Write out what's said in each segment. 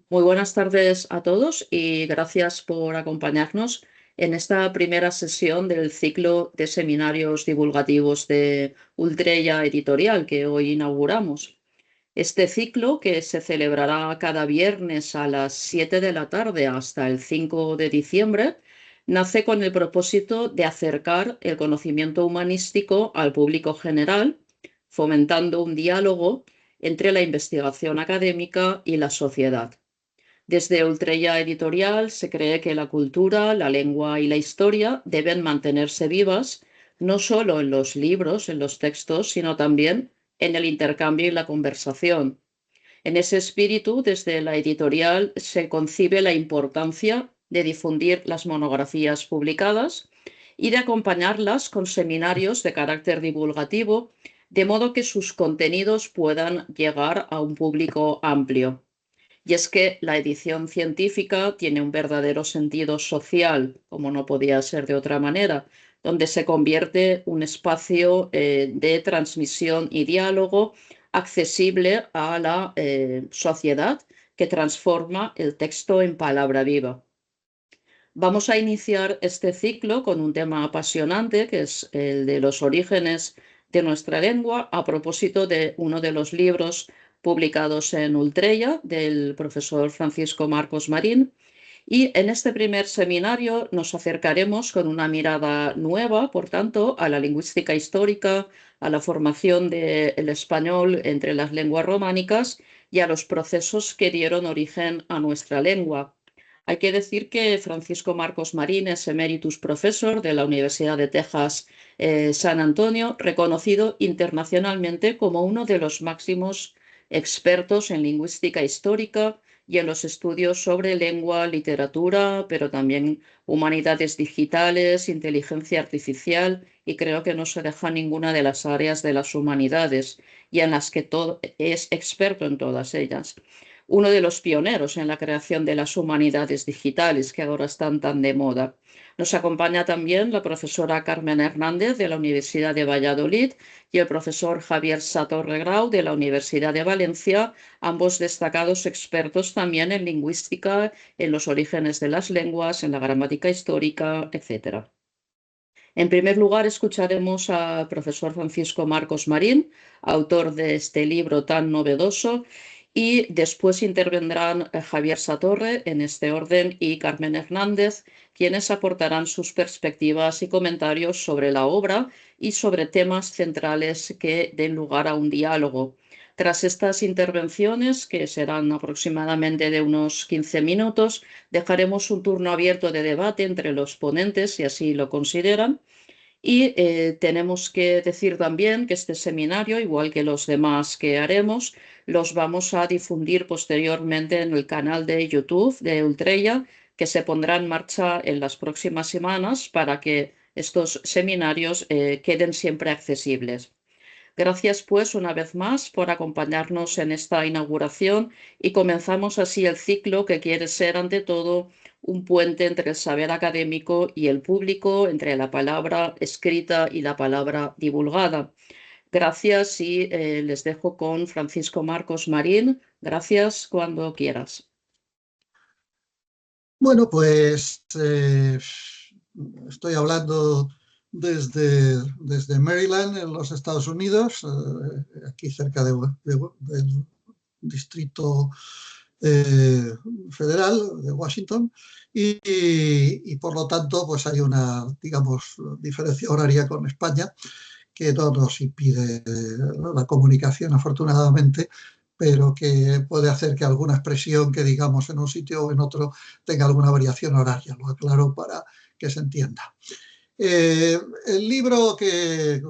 Muy buenas tardes a todos y gracias por acompañarnos en esta primera sesión del ciclo de seminarios divulgativos de Ultreya Editorial que hoy inauguramos. Este ciclo, que se celebrará cada viernes a las 7 de la tarde hasta el 5 de diciembre, nace con el propósito de acercar el conocimiento humanístico al público general, fomentando un diálogo entre la investigación académica y la sociedad. Desde Ultreya Editorial se cree que la cultura, la lengua y la historia deben mantenerse vivas, no solo en los libros, en los textos, sino también en el intercambio y la conversación. En ese espíritu, desde la editorial se concibe la importancia de difundir las monografías publicadas y de acompañarlas con seminarios de carácter divulgativo, de modo que sus contenidos puedan llegar a un público amplio. Y es que la edición científica tiene un verdadero sentido social, como no podía ser de otra manera, donde se convierte un espacio de transmisión y diálogo accesible a la sociedad, que transforma el texto en palabra viva. Vamos a iniciar este ciclo con un tema apasionante, que es el de los orígenes de nuestra lengua, a propósito de uno de los libros publicados en Ultreya, del profesor Francisco Marcos Marín. Y en este primer seminario nos acercaremos con una mirada nueva, por tanto, a la lingüística histórica, a la formación del español entre las lenguas románicas y a los procesos que dieron origen a nuestra lengua. Hay que decir que Francisco Marcos Marín es Emeritus Professor de la Universidad de Texas, San Antonio, reconocido internacionalmente como uno de los máximos expertos en lingüística histórica y en los estudios sobre lengua, literatura, pero también humanidades digitales, inteligencia artificial, y creo que no se deja ninguna de las áreas de las humanidades, y en las que es experto en todas ellas. Uno de los pioneros en la creación de las humanidades digitales, que ahora están tan de moda. Nos acompaña también la profesora Carmen Hernández de la Universidad de Valladolid y el profesor Javier Satorre Grau de la Universidad de Valencia, ambos destacados expertos también en lingüística, en los orígenes de las lenguas, en la gramática histórica, etc. En primer lugar, escucharemos al profesor Francisco Marcos Marín, autor de este libro tan novedoso, y después intervendrán Javier Satorre, en este orden, y Carmen Hernández, quienes aportarán sus perspectivas y comentarios sobre la obra y sobre temas centrales que den lugar a un diálogo. Tras estas intervenciones, que serán aproximadamente de unos 15 minutos, dejaremos un turno abierto de debate entre los ponentes, si así lo consideran. Y tenemos que decir también que este seminario, igual que los demás que haremos, los vamos a difundir posteriormente en el canal de YouTube de Ultreya, que se pondrá en marcha en las próximas semanas para que estos seminarios queden siempre accesibles. Gracias, pues, una vez más por acompañarnos en esta inauguración, y comenzamos así el ciclo que quiere ser, ante todo, un puente entre el saber académico y el público, entre la palabra escrita y la palabra divulgada. Gracias, y les dejo con Francisco Marcos Marín. Gracias, cuando quieras. Bueno, pues estoy hablando desde Maryland, en los Estados Unidos, aquí cerca del Distrito Federal de Washington, y por lo tanto pues hay una, digamos, diferencia horaria con España que no nos impide la comunicación, afortunadamente, pero que puede hacer que alguna expresión que digamos en un sitio o en otro tenga alguna variación horaria. Lo aclaro para que se entienda. El libro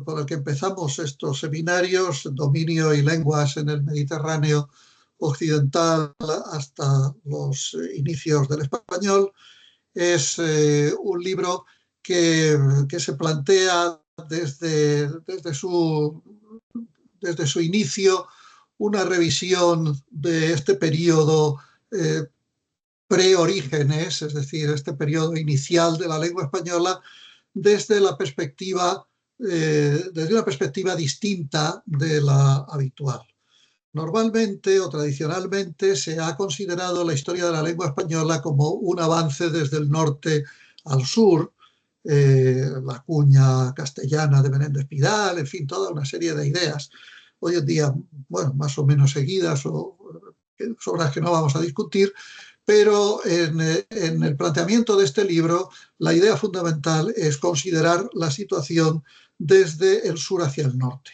con el que empezamos estos seminarios, Dominio y lenguas en el Mediterráneo occidental hasta los inicios del español, es un libro que se plantea desde su inicio una revisión de este periodo pre-orígenes, es decir, este periodo inicial de la lengua española, desde una perspectiva distinta de la habitual. normalmente o tradicionalmente se ha considerado la historia de la lengua española como un avance desde el norte al sur, la cuña castellana de Menéndez Pidal, en fin, toda una serie de ideas, hoy en día, bueno, más o menos seguidas o sobre las que no vamos a discutir, pero en el planteamiento de este libro la idea fundamental es considerar la situación desde el sur hacia el norte.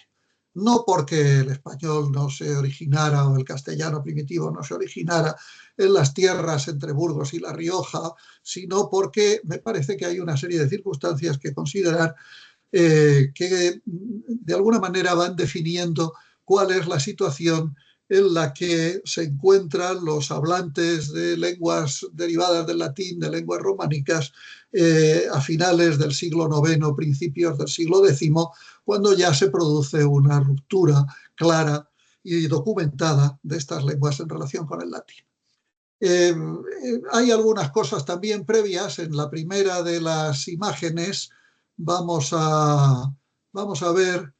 No porque el español no se originara o el castellano primitivo no se originara en las tierras entre Burgos y La Rioja, sino porque me parece que hay una serie de circunstancias que considerar que de alguna manera van definiendo cuál es la situación en la que se encuentran los hablantes de lenguas derivadas del latín, de lenguas románicas, a finales del siglo IX, principios del siglo X, cuando ya se produce una ruptura clara y documentada de estas lenguas en relación con el latín. Hay algunas cosas también previas. En la primera de las imágenes vamos a ver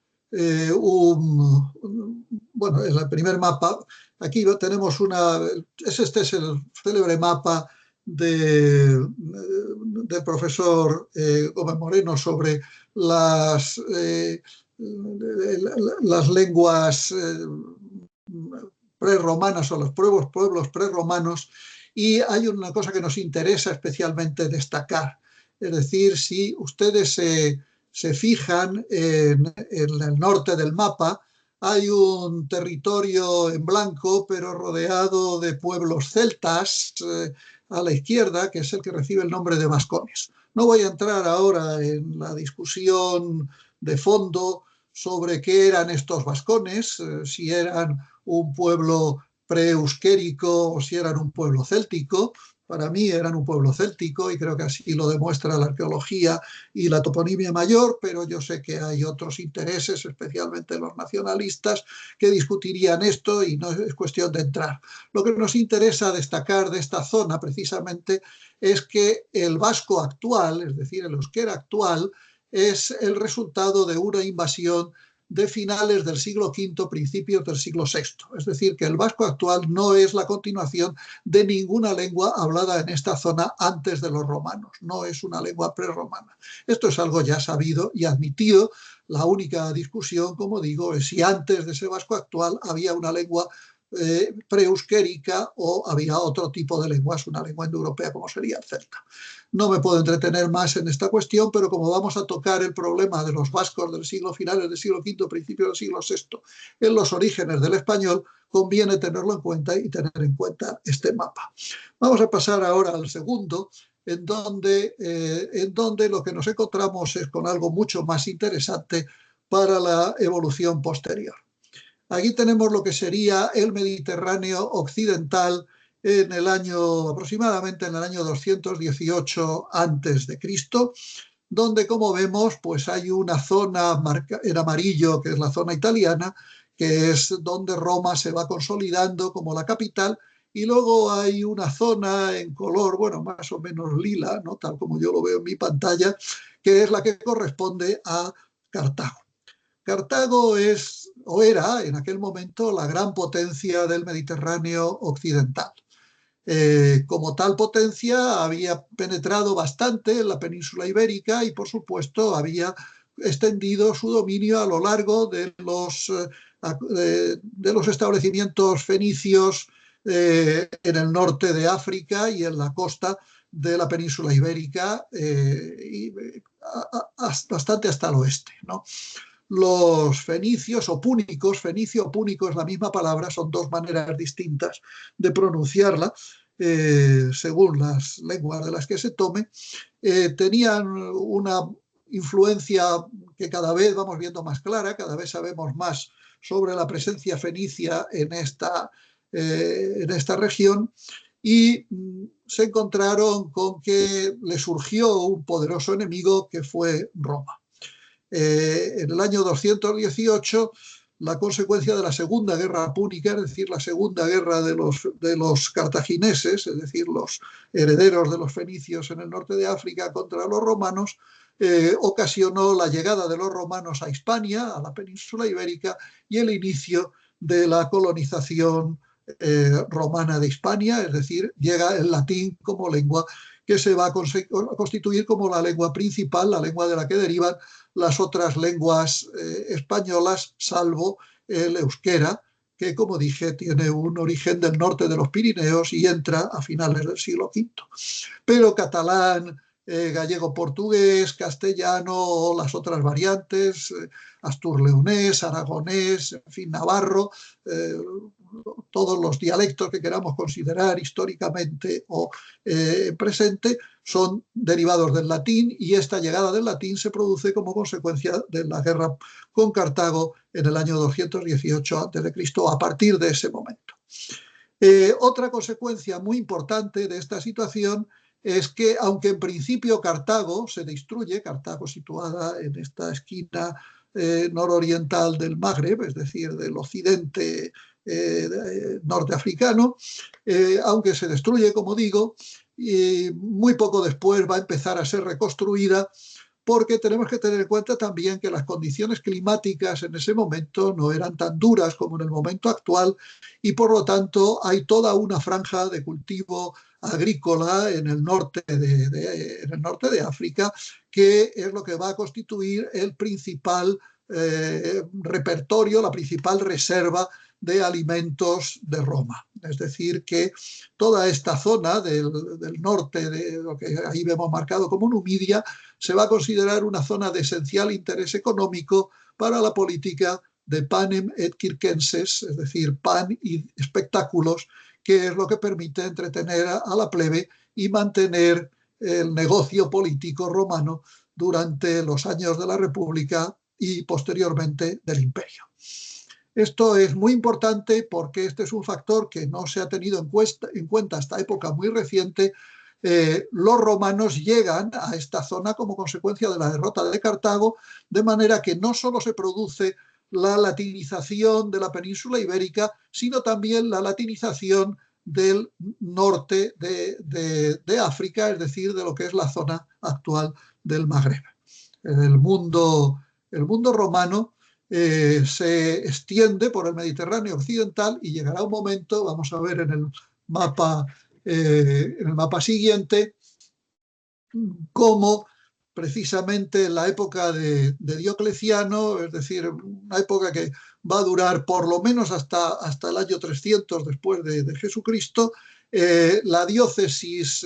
bueno, en el primer mapa, aquí tenemos este es el célebre mapa del profesor Gómez Moreno sobre las lenguas prerromanas o los pueblos prerromanos, y hay una cosa que nos interesa especialmente destacar. Es decir, si ustedes se fijan en el norte del mapa, hay un territorio en blanco, pero rodeado de pueblos celtas a la izquierda, que es el que recibe el nombre de vascones. No voy a entrar ahora en la discusión de fondo sobre qué eran estos vascones, si eran un pueblo preeuskérico o si eran un pueblo céltico. Para mí eran un pueblo céltico y creo que así lo demuestra la arqueología y la toponimia mayor, pero yo sé que hay otros intereses, especialmente los nacionalistas, que discutirían esto y no es cuestión de entrar. Lo que nos interesa destacar de esta zona precisamente es que el vasco actual, es decir, el euskera actual, es el resultado de una invasión de finales del siglo V, principios del siglo VI. Es decir, que el vasco actual no es la continuación de ninguna lengua hablada en esta zona antes de los romanos. No es una lengua prerromana. Esto es algo ya sabido y admitido. La única discusión, como digo, es si antes de ese vasco actual había una lengua preeuskérica o había otro tipo de lenguas, una lengua indoeuropea como sería el celta. No me puedo entretener más en esta cuestión, pero como vamos a tocar el problema de los vascos del siglo finales del siglo V, principios del siglo VI, en los orígenes del español, conviene tenerlo en cuenta y tener en cuenta este mapa. Vamos a pasar ahora al segundo, en donde lo que nos encontramos es con algo mucho más interesante para la evolución posterior. Aquí tenemos lo que sería el Mediterráneo occidental aproximadamente en el año 218 a.C., donde, como vemos, pues hay una zona en amarillo, que es la zona italiana, que es donde Roma se va consolidando como la capital, y luego hay una zona en color, bueno, más o menos lila, ¿no?, tal como yo lo veo en mi pantalla, que es la que corresponde a Cartago. Cartago es, o era en aquel momento, la gran potencia del Mediterráneo occidental. Como tal potencia había penetrado bastante en la península ibérica y, por supuesto, había extendido su dominio a lo largo de los establecimientos fenicios en el norte de África y en la costa de la península ibérica, bastante hasta el oeste, ¿no? Los fenicios o púnicos, fenicio o púnico es la misma palabra, son dos maneras distintas de pronunciarla, según las lenguas de las que se tome, tenían una influencia que cada vez vamos viendo más clara, cada vez sabemos más sobre la presencia fenicia en esta región, y se encontraron con que le surgió un poderoso enemigo que fue Roma. En el año 218, la consecuencia de la Segunda Guerra Púnica, es decir, la Segunda Guerra de los cartagineses, es decir, los herederos de los fenicios en el norte de África contra los romanos, ocasionó la llegada de los romanos a Hispania, a la península ibérica, y el inicio de la colonización romana de Hispania, es decir, llega el latín como lengua que se va a constituir como la lengua principal, la lengua de la que derivan las otras lenguas españolas, salvo el euskera, que, como dije, tiene un origen del norte de los Pirineos y entra a finales del siglo V. Pero catalán, gallego-portugués, castellano, las otras variantes, astur-leonés, aragonés, en fin, navarro, todos los dialectos que queramos considerar históricamente o presente, son derivados del latín, y esta llegada del latín se produce como consecuencia de la guerra con Cartago en el año 218 a.C., a partir de ese momento. Otra consecuencia muy importante de esta situación es que, aunque en principio Cartago se destruye, Cartago situada en esta esquina nororiental del Magreb, es decir, del occidente norteafricano, aunque se destruye, como digo, y muy poco después va a empezar a ser reconstruida, porque tenemos que tener en cuenta también que las condiciones climáticas en ese momento no eran tan duras como en el momento actual, y por lo tanto hay toda una franja de cultivo agrícola en el norte de África, que es lo que va a constituir el principal repertorio, la principal reserva de alimentos de Roma. Es decir, que toda esta zona del norte, de lo que ahí vemos marcado como Numidia, se va a considerar una zona de esencial interés económico para la política de panem et circenses, es decir, pan y espectáculos, que es lo que permite entretener a la plebe y mantener el negocio político romano durante los años de la República y posteriormente del Imperio. Esto es muy importante porque este es un factor que no se ha tenido en cuenta hasta época muy reciente. Los romanos llegan a esta zona como consecuencia de la derrota de Cartago, de manera que no solo se produce la latinización de la península ibérica, sino también la latinización del norte de África, es decir, de lo que es la zona actual del Magreb. El mundo romano se extiende por el Mediterráneo occidental y llegará un momento, vamos a ver en el mapa siguiente, cómo precisamente en la época de Diocleciano, es decir, una época que va a durar por lo menos hasta el año 300 después de Jesucristo, la diócesis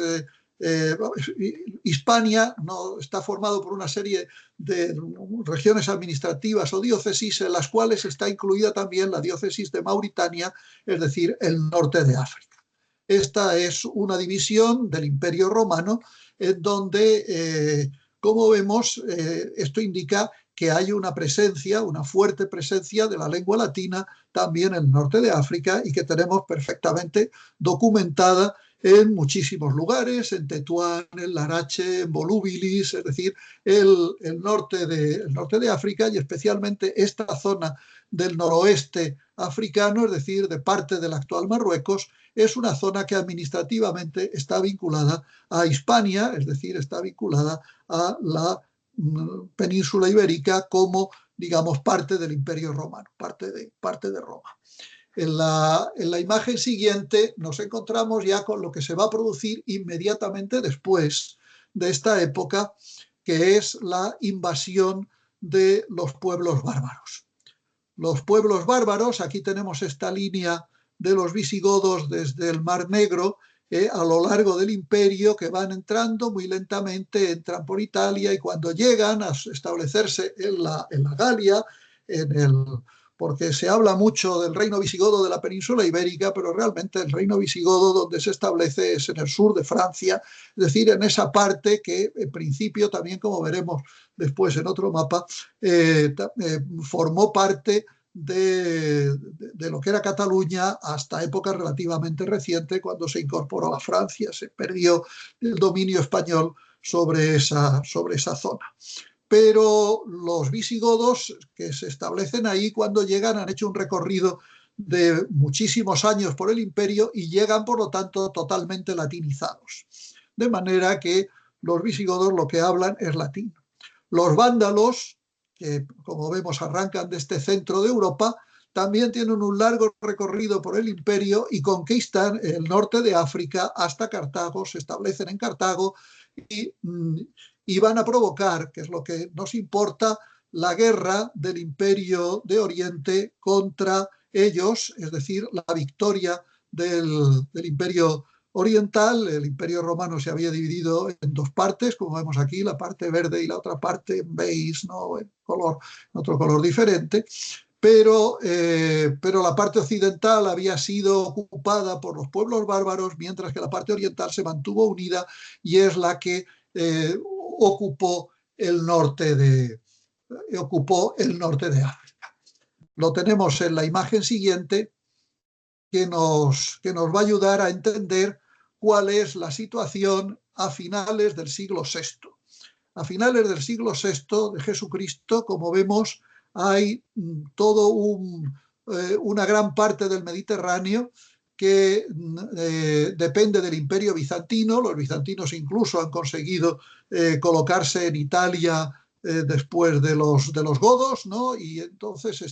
Hispania no está formado por una serie de regiones administrativas o diócesis, en las cuales está incluida también la diócesis de Mauritania, es decir, el norte de África. Esta es una división del Imperio Romano en donde, como vemos, esto indica que hay una presencia, una fuerte presencia de la lengua latina también en el norte de África, y que tenemos perfectamente documentada en muchísimos lugares, en Tetuán, en Larache, en Volubilis, es decir, el norte de África, y especialmente esta zona del noroeste africano, es decir, de parte del actual Marruecos, es una zona que administrativamente está vinculada a Hispania, es decir, está vinculada a la península ibérica como, digamos, parte del Imperio Romano, parte de Roma. En la imagen siguiente nos encontramos ya con lo que se va a producir inmediatamente después de esta época, que es la invasión de los pueblos bárbaros. Los pueblos bárbaros, aquí tenemos esta línea de los visigodos desde el Mar Negro a lo largo del imperio, que van entrando muy lentamente, entran por Italia, y cuando llegan a establecerse en la Galia, porque se habla mucho del reino visigodo de la península ibérica, pero realmente el reino visigodo donde se establece es en el sur de Francia, es decir, en esa parte que en principio también, como veremos después en otro mapa, formó parte de lo que era Cataluña hasta época relativamente reciente, cuando se incorporó a Francia, se perdió el dominio español sobre esa zona. Pero los visigodos que se establecen ahí, cuando llegan, han hecho un recorrido de muchísimos años por el imperio y llegan, por lo tanto, totalmente latinizados. De manera que los visigodos lo que hablan es latín. Los vándalos, que como vemos arrancan de este centro de Europa, también tienen un largo recorrido por el imperio y conquistan el norte de África hasta Cartago, se establecen en Cartago y, y van a provocar, que es lo que nos importa, la guerra del imperio de Oriente contra ellos, es decir, la victoria del imperio oriental. El imperio romano se había dividido en dos partes, como vemos aquí, la parte verde y la otra parte en beige, ¿no? En otro color diferente. Pero la parte occidental había sido ocupada por los pueblos bárbaros, mientras que la parte oriental se mantuvo unida y es la que ocupó el norte de África. Lo tenemos en la imagen siguiente, que nos va a ayudar a entender cuál es la situación a finales del siglo VI. A finales del siglo VI de Jesucristo, como vemos, hay todo una gran parte del Mediterráneo que depende del Imperio bizantino. Los bizantinos incluso han conseguido colocarse en Italia después de los godos, ¿no? Y entonces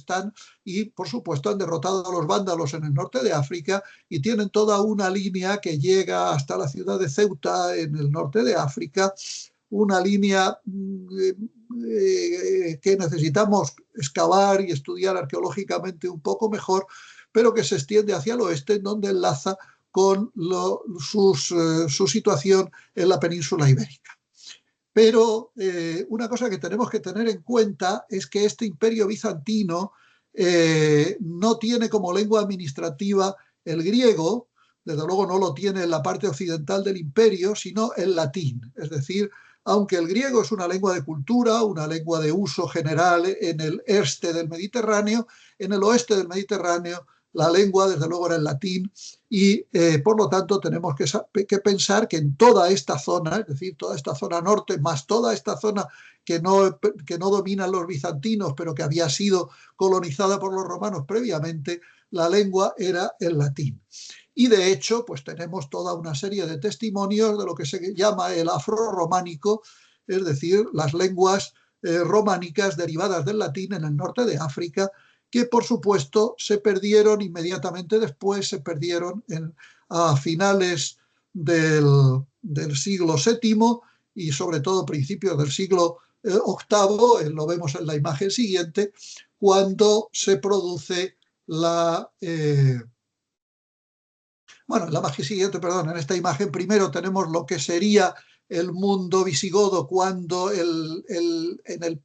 y por supuesto han derrotado a los vándalos en el norte de África y tienen toda una línea que llega hasta la ciudad de Ceuta en el norte de África, una línea que necesitamos excavar y estudiar arqueológicamente un poco mejor, pero que se extiende hacia el oeste, en donde enlaza con su situación en la península ibérica. Pero una cosa que tenemos que tener en cuenta es que este imperio bizantino no tiene como lengua administrativa el griego, desde luego no lo tiene en la parte occidental del imperio, sino el latín. Es decir, aunque el griego es una lengua de cultura, una lengua de uso general en el este del Mediterráneo, en el oeste del Mediterráneo la lengua desde luego era el latín y por lo tanto tenemos que pensar que en toda esta zona, es decir, toda esta zona norte más toda esta zona que no dominan los bizantinos pero que había sido colonizada por los romanos previamente, la lengua era el latín. Y de hecho, pues tenemos toda una serie de testimonios de lo que se llama el afrorománico, es decir, las lenguas románicas derivadas del latín en el norte de África, que por supuesto se perdieron inmediatamente después, se perdieron a finales del siglo VII y sobre todo principios del siglo VIII, lo vemos en la imagen siguiente, cuando se produce en la imagen siguiente, perdón, en esta imagen primero tenemos lo que sería el mundo visigodo cuando en el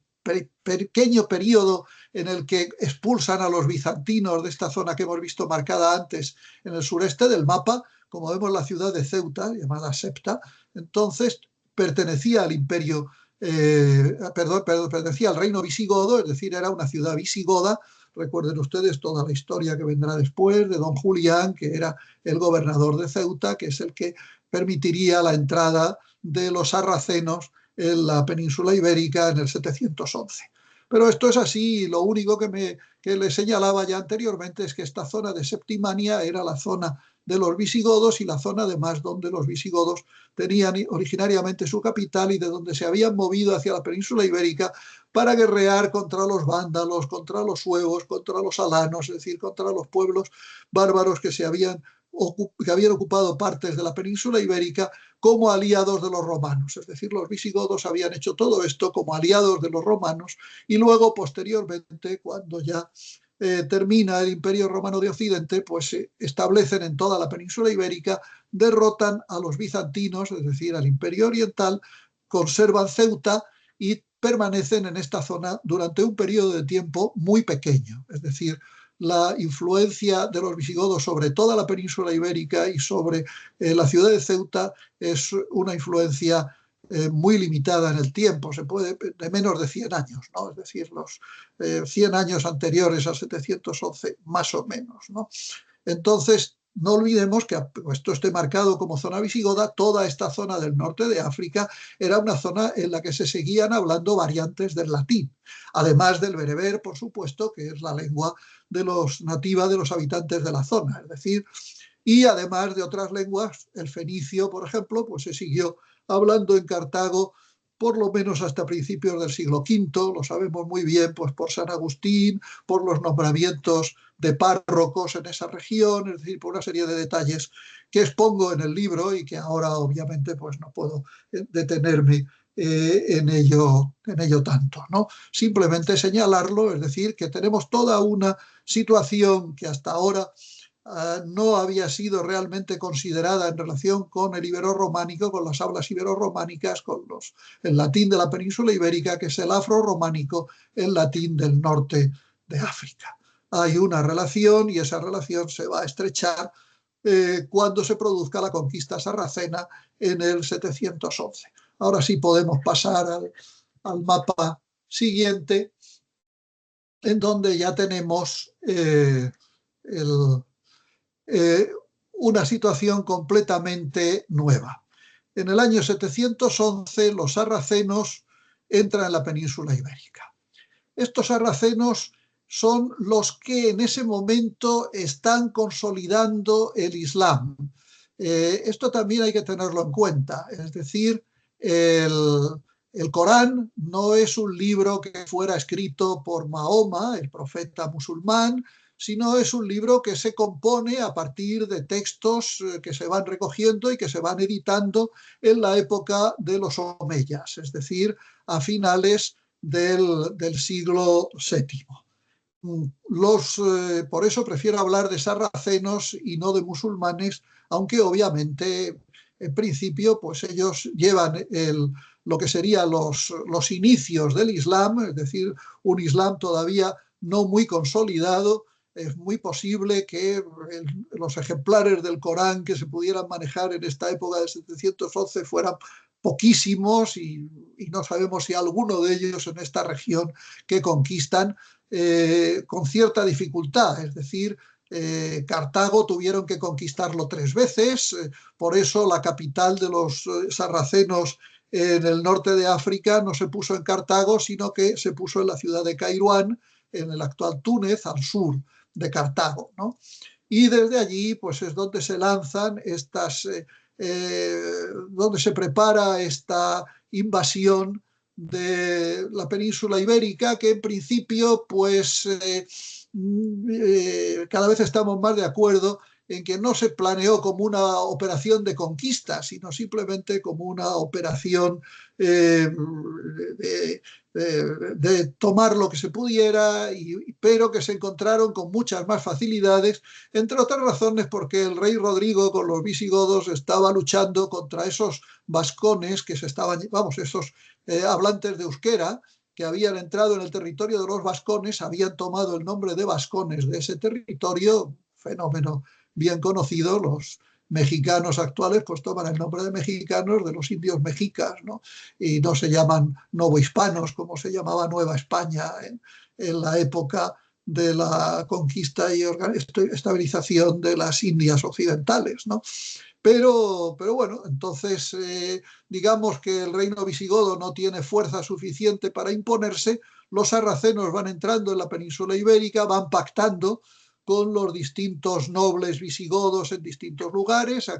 pequeño periodo en el que expulsan a los bizantinos de esta zona que hemos visto marcada antes en el sureste del mapa, como vemos la ciudad de Ceuta, llamada Septa, entonces pertenecía al imperio, pertenecía al reino visigodo, es decir, era una ciudad visigoda. Recuerden ustedes toda la historia que vendrá después de don Julián, que era el gobernador de Ceuta, que es el que permitiría la entrada de los sarracenos en la península ibérica en el 711. Pero esto es así, y lo único que le señalaba ya anteriormente es que esta zona de Septimania era la zona de los visigodos y la zona además donde los visigodos tenían originariamente su capital y de donde se habían movido hacia la península ibérica para guerrear contra los vándalos, contra los suevos, contra los alanos, es decir, contra los pueblos bárbaros que habían ocupado partes de la península ibérica como aliados de los romanos. Es decir, los visigodos habían hecho todo esto como aliados de los romanos y luego, posteriormente, cuando ya termina el Imperio Romano de Occidente, pues se establecen en toda la península ibérica, derrotan a los bizantinos, es decir, al Imperio Oriental, conservan Ceuta y permanecen en esta zona durante un periodo de tiempo muy pequeño. Es decir, la influencia de los visigodos sobre toda la península ibérica y sobre la ciudad de Ceuta es una influencia muy limitada en el tiempo, de menos de 100 años, ¿no? Es decir, los 100 años anteriores al 711, más o menos, ¿no? Entonces, no olvidemos que esto esté marcado como zona visigoda, toda esta zona del norte de África era una zona en la que se seguían hablando variantes del latín, además del bereber, por supuesto, que es la lengua nativa de los habitantes de la zona, es decir, y además de otras lenguas, el fenicio, por ejemplo, pues se siguió hablando en Cartago por lo menos hasta principios del siglo V, lo sabemos muy bien, pues por San Agustín, por los nombramientos de párrocos en esa región, es decir, por una serie de detalles que expongo en el libro y que ahora obviamente pues no puedo detenerme en ello tanto, ¿no? Simplemente señalarlo, es decir, que tenemos toda una situación que hasta ahora no había sido realmente considerada en relación con el ibero-románico, con las hablas ibero-románicas, con el latín de la península ibérica, que es el afro-románico, el latín del norte de África. Hay una relación y esa relación se va a estrechar cuando se produzca la conquista sarracena en el 711. Ahora sí podemos pasar al mapa siguiente, en donde ya tenemos una situación completamente nueva. En el año 711 los sarracenos entran en la península ibérica. Estos sarracenos son los que en ese momento están consolidando el Islam. Esto también hay que tenerlo en cuenta, es decir, el Corán no es un libro que fuera escrito por Mahoma, el profeta musulmán, sino es un libro que se compone a partir de textos que se van recogiendo y que se van editando en la época de los omeyas, es decir, a finales del siglo VII. Por eso prefiero hablar de sarracenos y no de musulmanes, aunque obviamente en principio pues ellos llevan lo que serían los inicios del Islam, es decir, un Islam todavía no muy consolidado. Es muy posible que los ejemplares del Corán que se pudieran manejar en esta época del 711 fueran poquísimos y no sabemos si alguno de ellos en esta región que conquistan con cierta dificultad, es decir, Cartago tuvieron que conquistarlo 3 veces, por eso la capital de los sarracenos en el norte de África no se puso en Cartago, sino que se puso en la ciudad de Kairouán, en el actual Túnez, al sur de Cartago, ¿no? Y desde allí pues es donde se lanzan donde se prepara esta invasión de la península ibérica, que en principio pues cada vez estamos más de acuerdo en que no se planeó como una operación de conquista, sino simplemente como una operación de tomar lo que se pudiera, pero que se encontraron con muchas más facilidades, entre otras razones porque el rey Rodrigo con los visigodos estaba luchando contra esos vascones que se estaban, esos hablantes de euskera, que habían entrado en el territorio de los vascones, habían tomado el nombre de vascones de ese territorio, fenómeno bien conocido. Los mexicanos actuales pues toman el nombre de mexicanos de los indios mexicas, ¿no? Y no se llaman novohispanos como se llamaba Nueva España en la época de la conquista y estabilización de las Indias occidentales, ¿no? Pero bueno, entonces digamos que el reino visigodo no tiene fuerza suficiente para imponerse, los sarracenos van entrando en la península ibérica, van pactando con los distintos nobles visigodos en distintos lugares,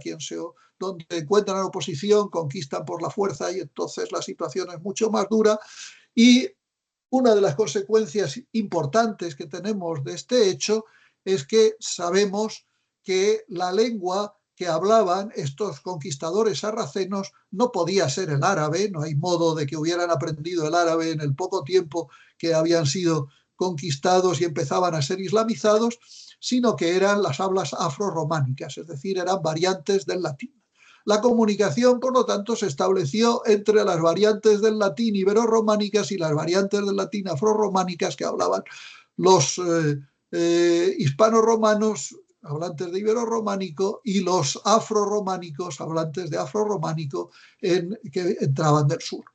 donde encuentran la oposición, conquistan por la fuerza y entonces la situación es mucho más dura. Y una de las consecuencias importantes que tenemos de este hecho es que sabemos que la lengua que hablaban estos conquistadores sarracenos no podía ser el árabe, no hay modo de que hubieran aprendido el árabe en el poco tiempo que habían sido conquistados y empezaban a ser islamizados, sino que eran las hablas afrorománicas, es decir, eran variantes del latín. La comunicación, por lo tanto, se estableció entre las variantes del latín ibero-románicas y las variantes del latín afrorománicas que hablaban los hispano-romanos, hablantes de ibero-románico, y los afrorománicos, hablantes de afrorománico, que entraban del sur.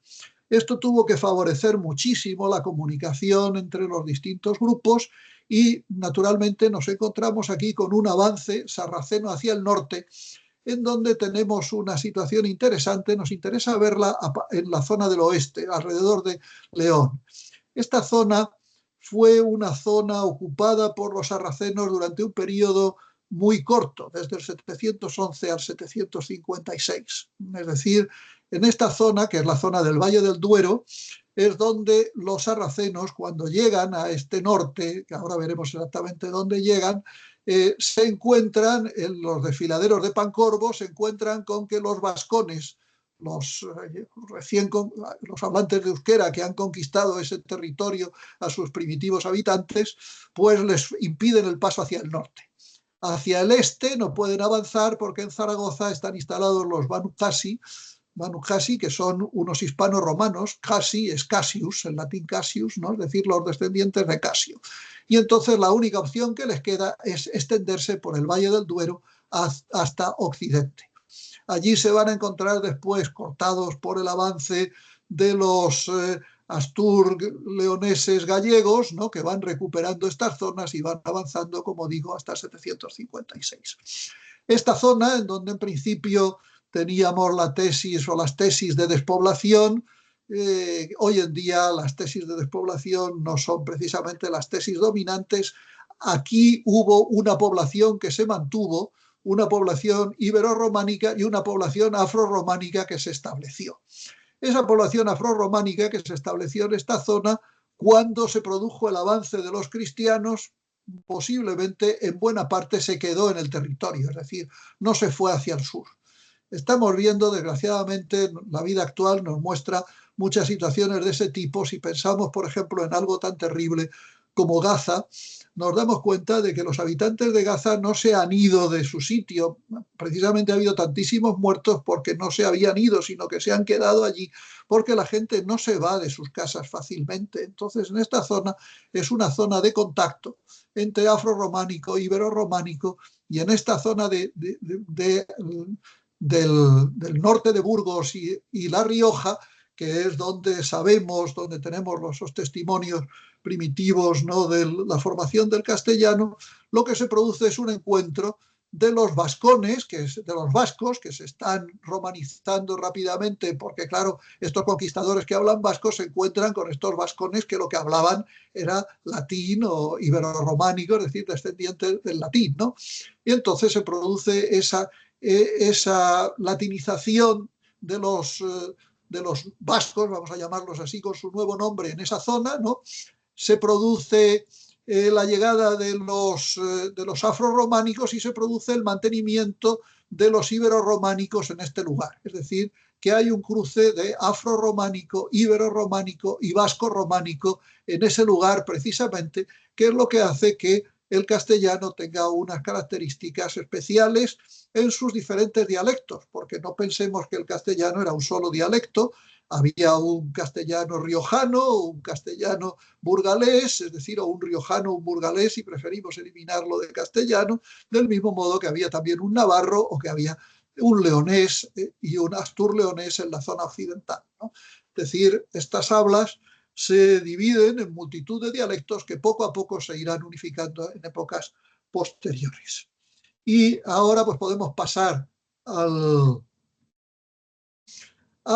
Esto tuvo que favorecer muchísimo la comunicación entre los distintos grupos y, naturalmente, nos encontramos aquí con un avance sarraceno hacia el norte, en donde tenemos una situación interesante. Nos interesa verla en la zona del oeste, alrededor de León. Esta zona fue una zona ocupada por los sarracenos durante un periodo muy corto, desde el 711 al 756. Es decir, en esta zona, que es la zona del Valle del Duero, es donde los sarracenos, cuando llegan a este norte, que ahora veremos exactamente dónde llegan, se encuentran, en los desfiladeros de Pancorbo, se encuentran con que los vascones, los hablantes de euskera que han conquistado ese territorio a sus primitivos habitantes, pues les impiden el paso hacia el norte. Hacia el este no pueden avanzar porque en Zaragoza están instalados los Banu Qasi, que son unos hispanos romanos. Qasi es Cassius, en latín Cassius, ¿no? Es decir, los descendientes de Casio. Y entonces la única opción que les queda es extenderse por el Valle del Duero hasta Occidente. Allí se van a encontrar después, cortados por el avance de los Astur leoneses gallegos, ¿no? Que van recuperando estas zonas y van avanzando, como digo, hasta 756. Esta zona, en donde en principio teníamos la tesis o las tesis de despoblación, hoy en día las tesis de despoblación no son precisamente las tesis dominantes. Aquí hubo una población que se mantuvo, una población ibero-románica y una población afro-románica que se estableció. Esa población afro-románica que se estableció en esta zona, cuando se produjo el avance de los cristianos, posiblemente en buena parte se quedó en el territorio, es decir, no se fue hacia el sur. Estamos viendo, desgraciadamente, la vida actual nos muestra muchas situaciones de ese tipo. Si pensamos, por ejemplo, en algo tan terrible como Gaza, nos damos cuenta de que los habitantes de Gaza no se han ido de su sitio. Precisamente ha habido tantísimos muertos porque no se habían ido, sino que se han quedado allí, porque la gente no se va de sus casas fácilmente. Entonces, en esta zona es una zona de contacto entre afro-románico, ibero-románico, y en esta zona del norte de Burgos y La Rioja, que es donde sabemos, donde tenemos esos testimonios primitivos, ¿no?, de la formación del castellano, lo que se produce es un encuentro de los vascones, de los vascos, que se están romanizando rápidamente, porque claro, estos conquistadores que hablan vasco se encuentran con estos vascones que lo que hablaban era latín o ibero-románico, es decir, descendientes del latín, ¿no? Y entonces se produce esa latinización de los vascos, vamos a llamarlos así con su nuevo nombre, en esa zona, ¿no? Se produce la llegada de los afrorománicos y se produce el mantenimiento de los ibero-románicos en este lugar. Es decir, que hay un cruce de afrorománico, ibero-románico y vasco-románico en ese lugar precisamente, que es lo que hace que el castellano tenga unas características especiales en sus diferentes dialectos, porque no pensemos que el castellano era un solo dialecto. Había un castellano riojano, un castellano burgalés, es decir, o un riojano, un burgalés, y preferimos eliminarlo del castellano, del mismo modo que había también un navarro o que había un leonés y un astur-leonés en la zona occidental, ¿no? Es decir, estas hablas se dividen en multitud de dialectos que poco a poco se irán unificando en épocas posteriores. Y ahora pues podemos pasar a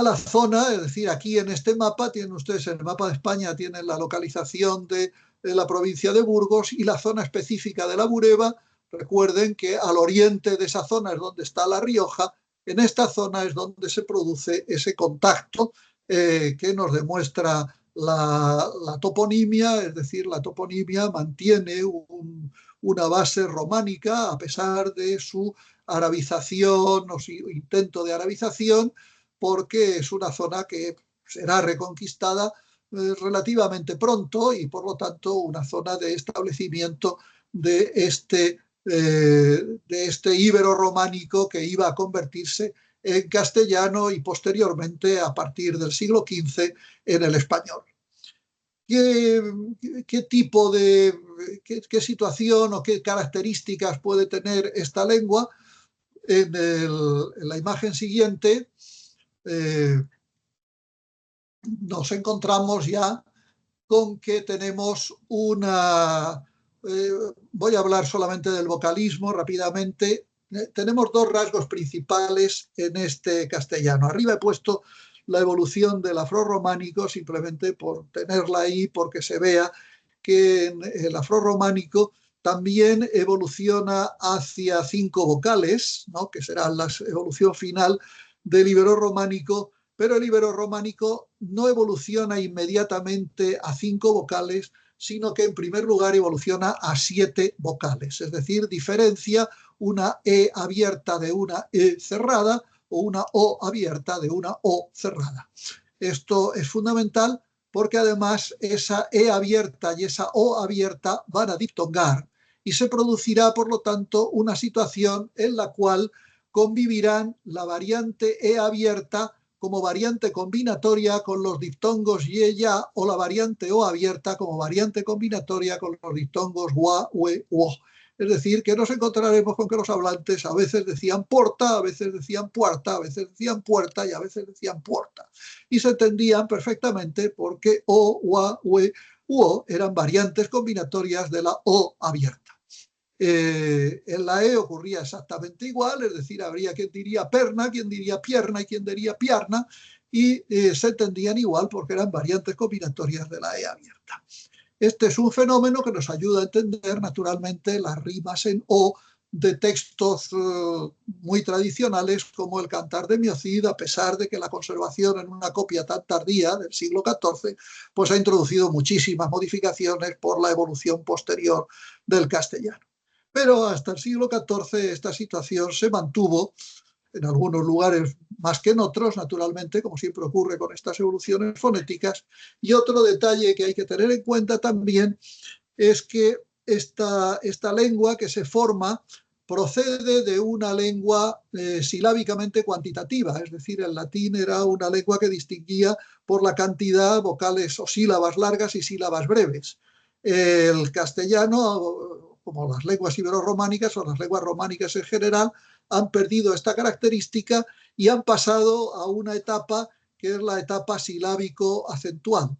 la zona, es decir, aquí en este mapa tienen ustedes, en el mapa de España tienen la localización de la provincia de Burgos y la zona específica de la Bureba. Recuerden que al oriente de esa zona es donde está La Rioja. En esta zona es donde se produce ese contacto que nos demuestra la toponimia, es decir, la toponimia mantiene una base románica a pesar de su arabización o su intento de arabización, porque es una zona que será reconquistada relativamente pronto y por lo tanto una zona de establecimiento de este ibero-románico que iba a convertirse en castellano y posteriormente a partir del siglo XV en el español. ¿Qué tipo de, qué situación o qué características puede tener esta lengua? En la imagen siguiente nos encontramos ya con que tenemos voy a hablar solamente del vocalismo rápidamente. Tenemos dos rasgos principales en este castellano. Arriba he puesto la evolución del afrorrománico simplemente por tenerla ahí, porque se vea que en el afrorrománico también evoluciona hacia 5 vocales, ¿no?, que será la evolución final del ibero-románico, pero el ibero-románico no evoluciona inmediatamente a 5 vocales, sino que en primer lugar evoluciona a 7 vocales, es decir, diferencia una E abierta de una E cerrada o una O abierta de una O cerrada. Esto es fundamental porque además esa E abierta y esa O abierta van a diptongar y se producirá, por lo tanto, una situación en la cual convivirán la variante E abierta como variante combinatoria con los diptongos ye, ya, o la variante O abierta como variante combinatoria con los diptongos wa, we, wo. Es decir, que nos encontraremos con que los hablantes a veces decían porta, a veces decían puerta, a veces decían puerta y a veces decían puerta. Y se entendían perfectamente porque O, wa, we, o eran variantes combinatorias de la O abierta. En la E ocurría exactamente igual, es decir, habría quien diría perna, quien diría pierna y quien diría pierna, y se entendían igual porque eran variantes combinatorias de la E abierta. Este es un fenómeno que nos ayuda a entender naturalmente las rimas en O de textos muy tradicionales como el Cantar de Miocid, a pesar de que la conservación en una copia tan tardía del siglo XIV pues ha introducido muchísimas modificaciones por la evolución posterior del castellano. Pero hasta el siglo XIV esta situación se mantuvo, en algunos lugares más que en otros, naturalmente, como siempre ocurre con estas evoluciones fonéticas. Y otro detalle que hay que tener en cuenta también es que esta lengua que se forma procede de una lengua silábicamente cuantitativa, es decir, el latín era una lengua que distinguía por la cantidad de vocales o sílabas largas y sílabas breves. El castellano, como las lenguas ibero-románicas o las lenguas románicas en general, han perdido esta característica y han pasado a una etapa que es la etapa silábico-acentual.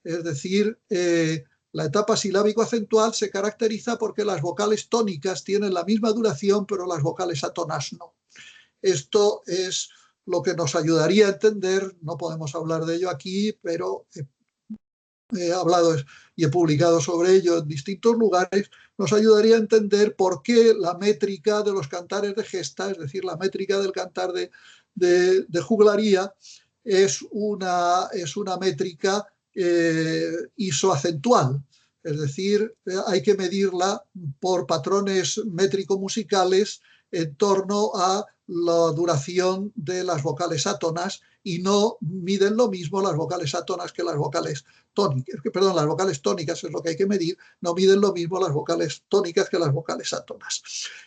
Es decir, la etapa silábico-acentual se caracteriza porque las vocales tónicas tienen la misma duración, pero las vocales átonas no. Esto es lo que nos ayudaría a entender, no podemos hablar de ello aquí, pero he hablado y he publicado sobre ello en distintos lugares, nos ayudaría a entender por qué la métrica de los cantares de gesta, es decir, la métrica del cantar de juglaría, es una métrica isoacentual. Es decir, hay que medirla por patrones métrico-musicales en torno a la duración de las vocales átonas y no miden lo mismo las vocales átonas que las vocales tónicas. Perdón, las vocales tónicas es lo que hay que medir, no miden lo mismo las vocales tónicas que las vocales átonas.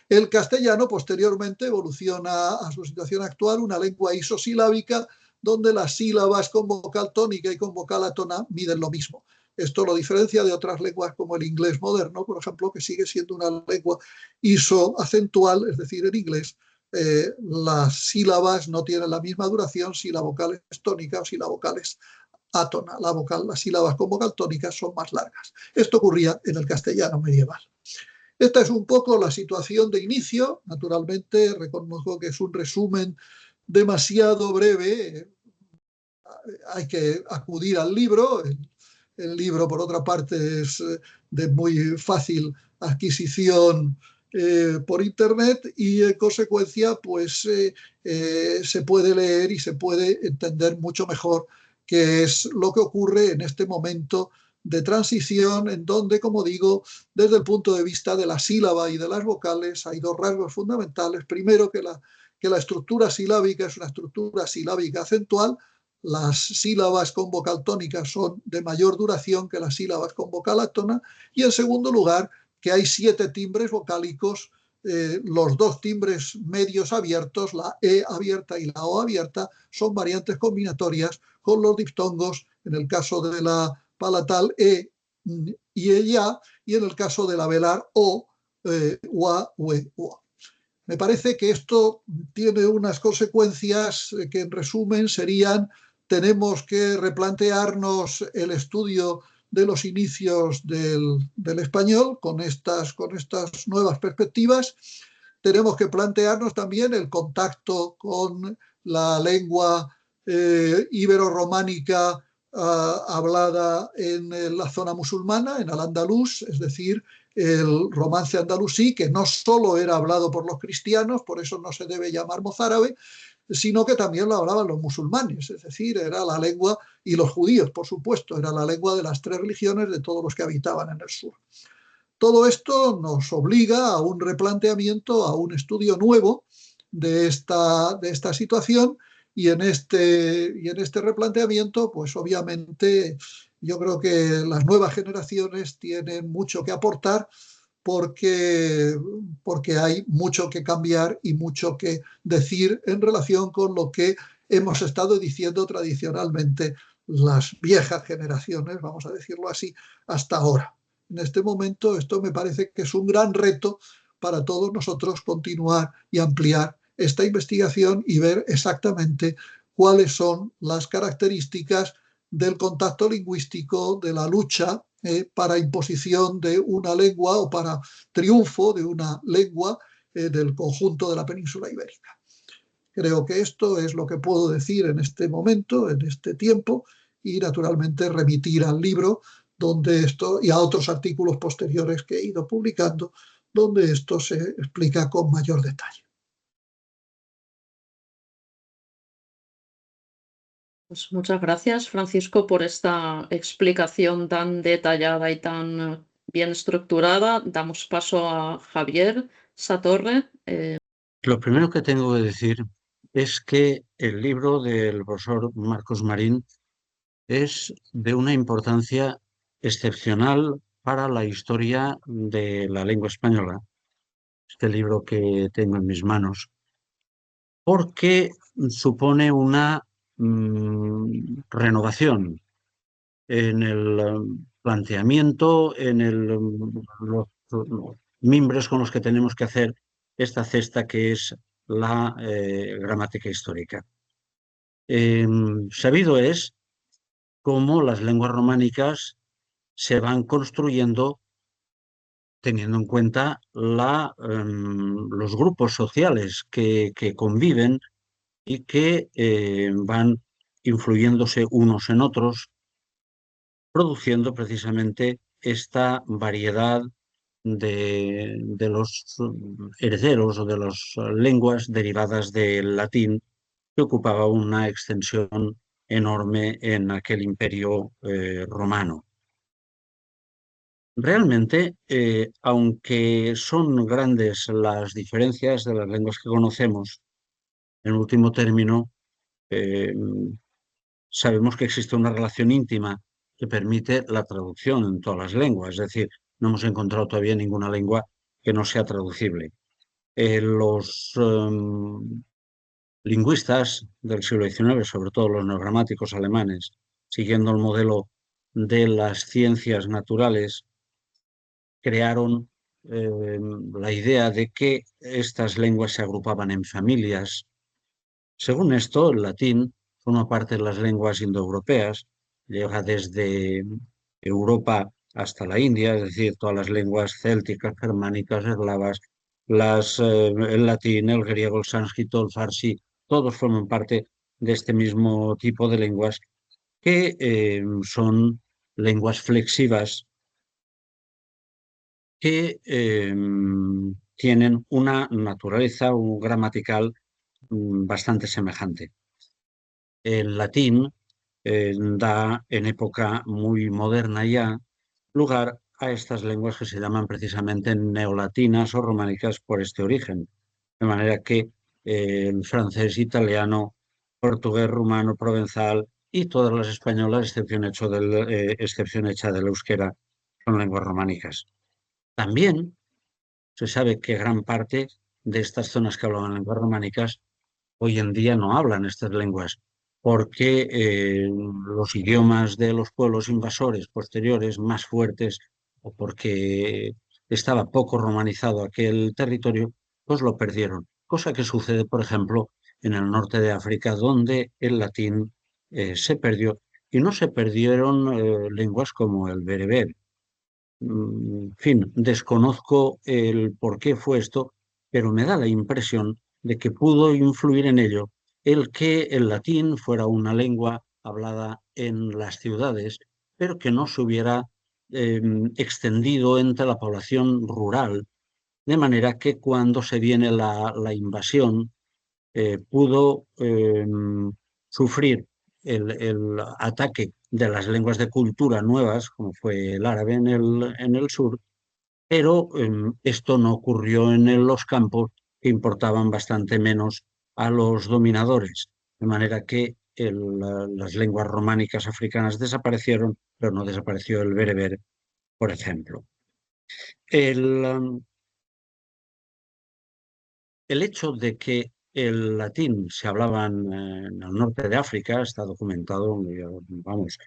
El castellano posteriormente evoluciona a su situación actual, una lengua isosilábica donde las sílabas con vocal tónica y con vocal átona miden lo mismo. Esto lo diferencia de otras lenguas como el inglés moderno, por ejemplo, que sigue siendo una lengua isoacentual, es decir, en inglés las sílabas no tienen la misma duración si la vocal es tónica o si la vocal es átona. Las sílabas con vocal tónica son más largas. Esto ocurría en el castellano medieval. Esta es un poco la situación de inicio. Naturalmente, reconozco que es un resumen demasiado breve. Hay que acudir al libro. El libro, por otra parte, es de muy fácil adquisición por internet y en consecuencia pues se puede leer y se puede entender mucho mejor qué es lo que ocurre en este momento de transición en donde, como digo, desde el punto de vista de la sílaba y de las vocales hay dos rasgos fundamentales. Primero, que la estructura silábica es una estructura silábica acentual. Las sílabas con vocal tónica son de mayor duración que las sílabas con vocal átona. Y en segundo lugar, que hay 7 timbres vocálicos, los 2 timbres medios abiertos, la E abierta y la O abierta, son variantes combinatorias con los diptongos, en el caso de la palatal E y E ya, y en el caso de la velar O, ua, ue, ua. Me parece que esto tiene unas consecuencias que en resumen serían: tenemos que replantearnos el estudio de los inicios del español con estas nuevas perspectivas. Tenemos que plantearnos también el contacto con la lengua ibero-románica hablada en la zona musulmana, en al-Andalus, es decir, el romance andalusí, que no solo era hablado por los cristianos, por eso no se debe llamar mozárabe, sino que también lo hablaban los musulmanes, es decir, era la lengua, y los judíos, por supuesto, era la lengua de las tres religiones de todos los que habitaban en el sur. Todo esto nos obliga a un replanteamiento, a un estudio nuevo de esta situación, y en este replanteamiento, pues obviamente yo creo que las nuevas generaciones tienen mucho que aportar porque hay mucho que cambiar y mucho que decir en relación con lo que hemos estado diciendo tradicionalmente las viejas generaciones, vamos a decirlo así, hasta ahora. En este momento esto me parece que es un gran reto para todos nosotros continuar y ampliar esta investigación y ver exactamente cuáles son las características del contacto lingüístico, de la lucha para imposición de una lengua o para triunfo de una lengua del conjunto de la península ibérica. Creo que esto es lo que puedo decir en este momento, en este tiempo, y naturalmente remitir al libro donde esto y a otros artículos posteriores que he ido publicando, donde esto se explica con mayor detalle. Pues muchas gracias, Francisco, por esta explicación tan detallada y tan bien estructurada. Damos paso a Javier Satorre. Lo primero que tengo que decir es que el libro del profesor Marcos Marín es de una importancia excepcional para la historia de la lengua española, este libro que tengo en mis manos, porque supone una renovación en el planteamiento, en los mimbres con los que tenemos que hacer esta cesta que es la gramática histórica. Sabido es cómo las lenguas románicas se van construyendo teniendo en cuenta los grupos sociales que conviven y que van influyéndose unos en otros, produciendo precisamente esta variedad de los herederos o de las lenguas derivadas del latín, que ocupaba una extensión enorme en aquel imperio romano. Realmente, aunque son grandes las diferencias de las lenguas que conocemos, en último término, eh, sabemos que existe una relación íntima que permite la traducción en todas las lenguas. Es decir, no hemos encontrado todavía ninguna lengua que no sea traducible. Los lingüistas del siglo XIX, sobre todo los neogramáticos alemanes, siguiendo el modelo de las ciencias naturales, crearon la idea de que estas lenguas se agrupaban en familias. Según esto, el latín forma parte de las lenguas indoeuropeas, llega desde Europa hasta la India, es decir, todas las lenguas célticas, germánicas, eslavas, el latín, el griego, el sánscrito, el farsi, todos forman parte de este mismo tipo de lenguas que son lenguas flexivas que tienen una naturaleza gramatical bastante semejante. El latín da en época muy moderna ya lugar a estas lenguas que se llaman precisamente neolatinas o románicas por este origen. De manera que el francés, italiano, portugués, rumano, provenzal y todas las españolas, excepción hecha del euskera, son lenguas románicas. También se sabe que gran parte de estas zonas que hablaban lenguas románicas hoy en día no hablan estas lenguas, porque los idiomas de los pueblos invasores posteriores, más fuertes, o porque estaba poco romanizado aquel territorio, pues lo perdieron. Cosa que sucede, por ejemplo, en el norte de África, donde el latín se perdió, y no se perdieron lenguas como el bereber. En fin, desconozco el por qué fue esto, pero me da la impresión de que pudo influir en ello el que el latín fuera una lengua hablada en las ciudades, pero que no se hubiera extendido entre la población rural, de manera que cuando se viene la invasión pudo sufrir el ataque de las lenguas de cultura nuevas, como fue el árabe en el sur, pero esto no ocurrió en los campos, que importaban bastante menos a los dominadores, de manera que las lenguas románicas africanas desaparecieron, pero no desapareció el bereber, por ejemplo. El hecho de que el latín se hablaba en el norte de África está documentado, vamos,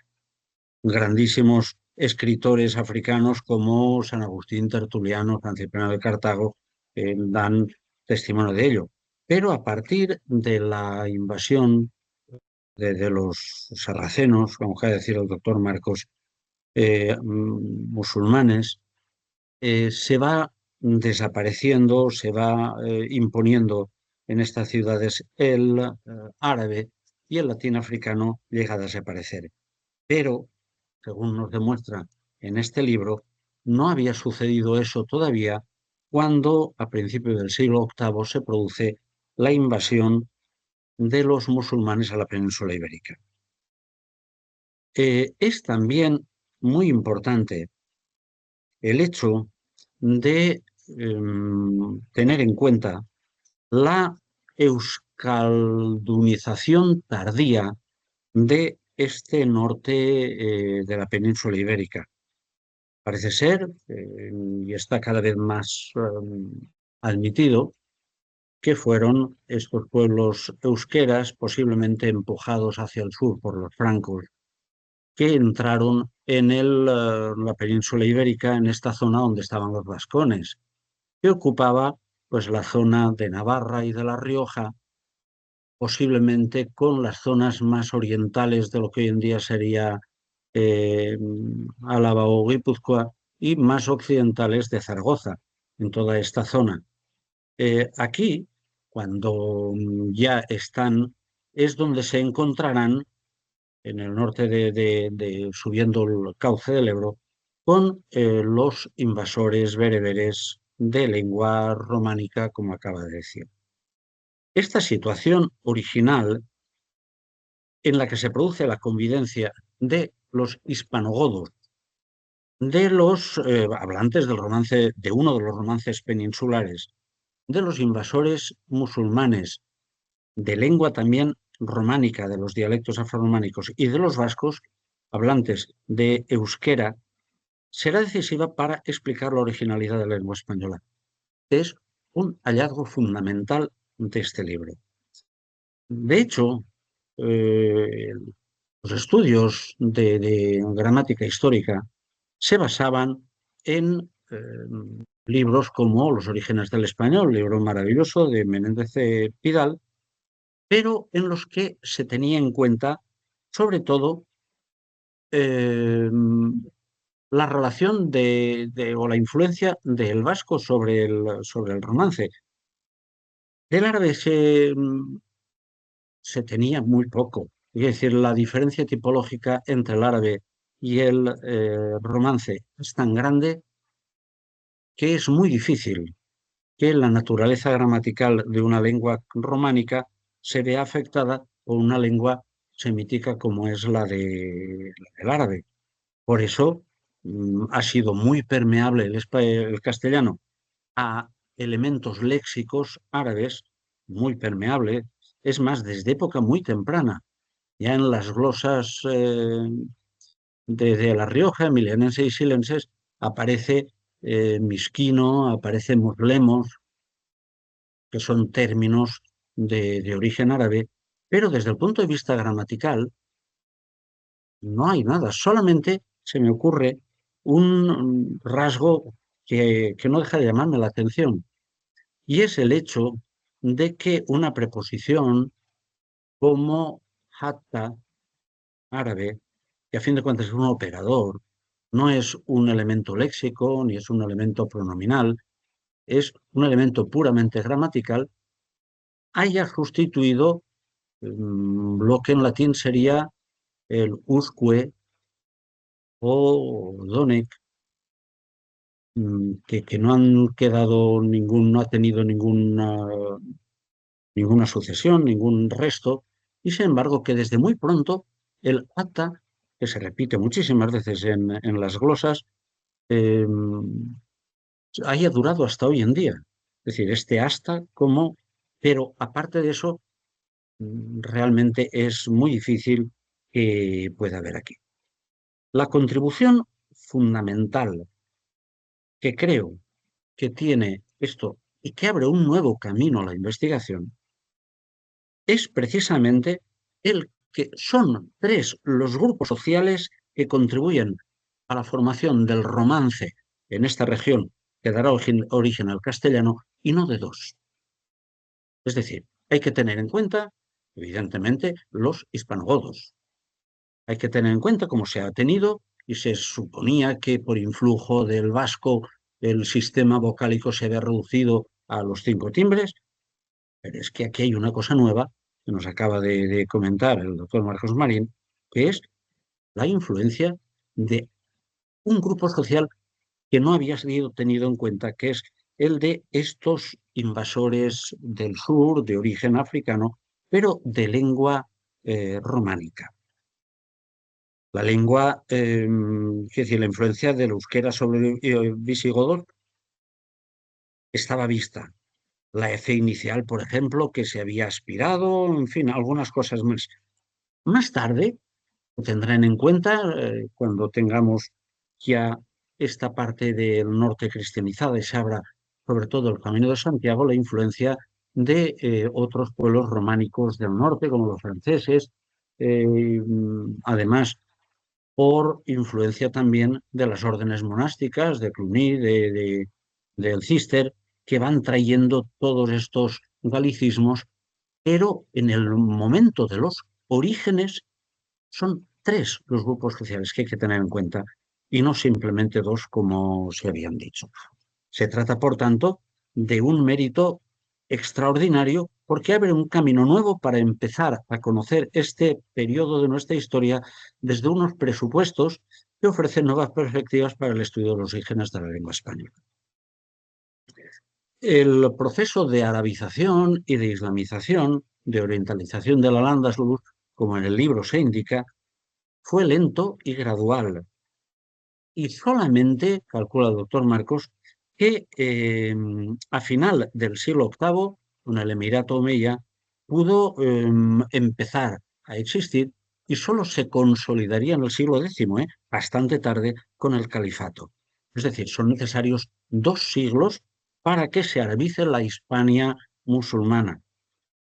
grandísimos escritores africanos como San Agustín, Tertuliano, San Cipriano de Cartago dan testimonio de ello. Pero a partir de la invasión de los sarracenos, como acaba de decir el doctor Marcos, musulmanes, se va desapareciendo, se va imponiendo en estas ciudades el árabe, y el latín africano llega a desaparecer. Pero, según nos demuestra en este libro, no había sucedido eso todavía cuando, a principios del siglo VIII, se produce la invasión de los musulmanes a la península ibérica. Es también muy importante el hecho de tener en cuenta la euskaldunización tardía de este norte de la península ibérica. Parece ser, y está cada vez más admitido, que fueron estos pueblos euskeras, posiblemente empujados hacia el sur por los francos, que entraron en la península ibérica, en esta zona donde estaban los vascones, que ocupaba pues la zona de Navarra y de La Rioja, posiblemente con las zonas más orientales de lo que hoy en día sería Álava o Guipúzcoa, y más occidentales de Zaragoza, en toda esta zona. Aquí, cuando ya están, es donde se encontrarán, en el norte subiendo el cauce del Ebro, con los invasores bereberes de lengua románica, como acaba de decir. Esta situación original, en la que se produce la convivencia de los hispanogodos, de los hablantes del romance, de uno de los romances peninsulares, de los invasores musulmanes, de lengua también románica, de los dialectos afrorománicos, y de los vascos, hablantes de euskera, será decisiva para explicar la originalidad de la lengua española. Es un hallazgo fundamental de este libro. De hecho, los estudios de gramática histórica se basaban en libros como Los orígenes del español, libro maravilloso de Menéndez Pidal, pero en los que se tenía en cuenta, sobre todo, la relación o la influencia del vasco sobre el romance. Del árabe se tenía muy poco. Es decir, la diferencia tipológica entre el árabe y el romance es tan grande que es muy difícil que la naturaleza gramatical de una lengua románica se vea afectada por una lengua semítica como es la del árabe. Por eso ha sido muy permeable el castellano a elementos léxicos árabes, muy permeable. Es más, desde época muy temprana, ya en las glosas de La Rioja, emilianense y silenses, aparece misquino, aparece muslemos, que son términos de origen árabe, pero desde el punto de vista gramatical no hay nada. Solamente se me ocurre un rasgo que no deja de llamarme la atención, y es el hecho de que una preposición como hatta, árabe, que a fin de cuentas es un operador, no es un elemento léxico ni es un elemento pronominal, es un elemento puramente gramatical, haya sustituido lo que en latín sería el usque, o Donek, que no han quedado no ha tenido ninguna sucesión, ningún resto, y sin embargo que desde muy pronto el acta, que se repite muchísimas veces en las glosas, eh, haya durado hasta hoy en día. Es decir, este hasta como, pero aparte de eso, realmente es muy difícil que pueda haber aquí. La contribución fundamental que creo que tiene esto y que abre un nuevo camino a la investigación es precisamente el que son tres los grupos sociales que contribuyen a la formación del romance en esta región que dará origen al castellano y no de dos. Es decir, hay que tener en cuenta, evidentemente, los hispanogodos. Hay que tener en cuenta cómo se ha tenido y se suponía que por influjo del vasco el sistema vocálico se había reducido a los 5 timbres, pero es que aquí hay una cosa nueva que nos acaba de comentar el doctor Marcos Marín, que es la influencia de un grupo social que no había sido tenido en cuenta, que es el de estos invasores del sur, de origen africano, pero de lengua románica. La lengua, es decir, la influencia del euskera sobre visigodos estaba vista. La F inicial, por ejemplo, que se había aspirado, en fin, algunas cosas más. Más tarde, lo tendrán en cuenta cuando tengamos ya esta parte del norte cristianizada y se abra sobre todo el Camino de Santiago, la influencia de otros pueblos románicos del norte, como los franceses, además por influencia también de las órdenes monásticas, de Cluny, del Cister, que van trayendo todos estos galicismos, pero en el momento de los orígenes son tres los grupos sociales que hay que tener en cuenta y no simplemente dos como se habían dicho. Se trata, por tanto, de un mérito extraordinario porque abre un camino nuevo para empezar a conocer este periodo de nuestra historia desde unos presupuestos que ofrecen nuevas perspectivas para el estudio de los orígenes de la lengua española. El proceso de arabización y de islamización, de orientalización del Al-Ándalus, como en el libro se indica, fue lento y gradual. Y solamente, calcula el doctor Marcos, que a final del siglo VIII, con el Emirato Omeya, pudo empezar a existir y solo se consolidaría en el siglo X, bastante tarde, con el califato. Es decir, son necesarios 2 siglos para que se arabice la Hispania musulmana,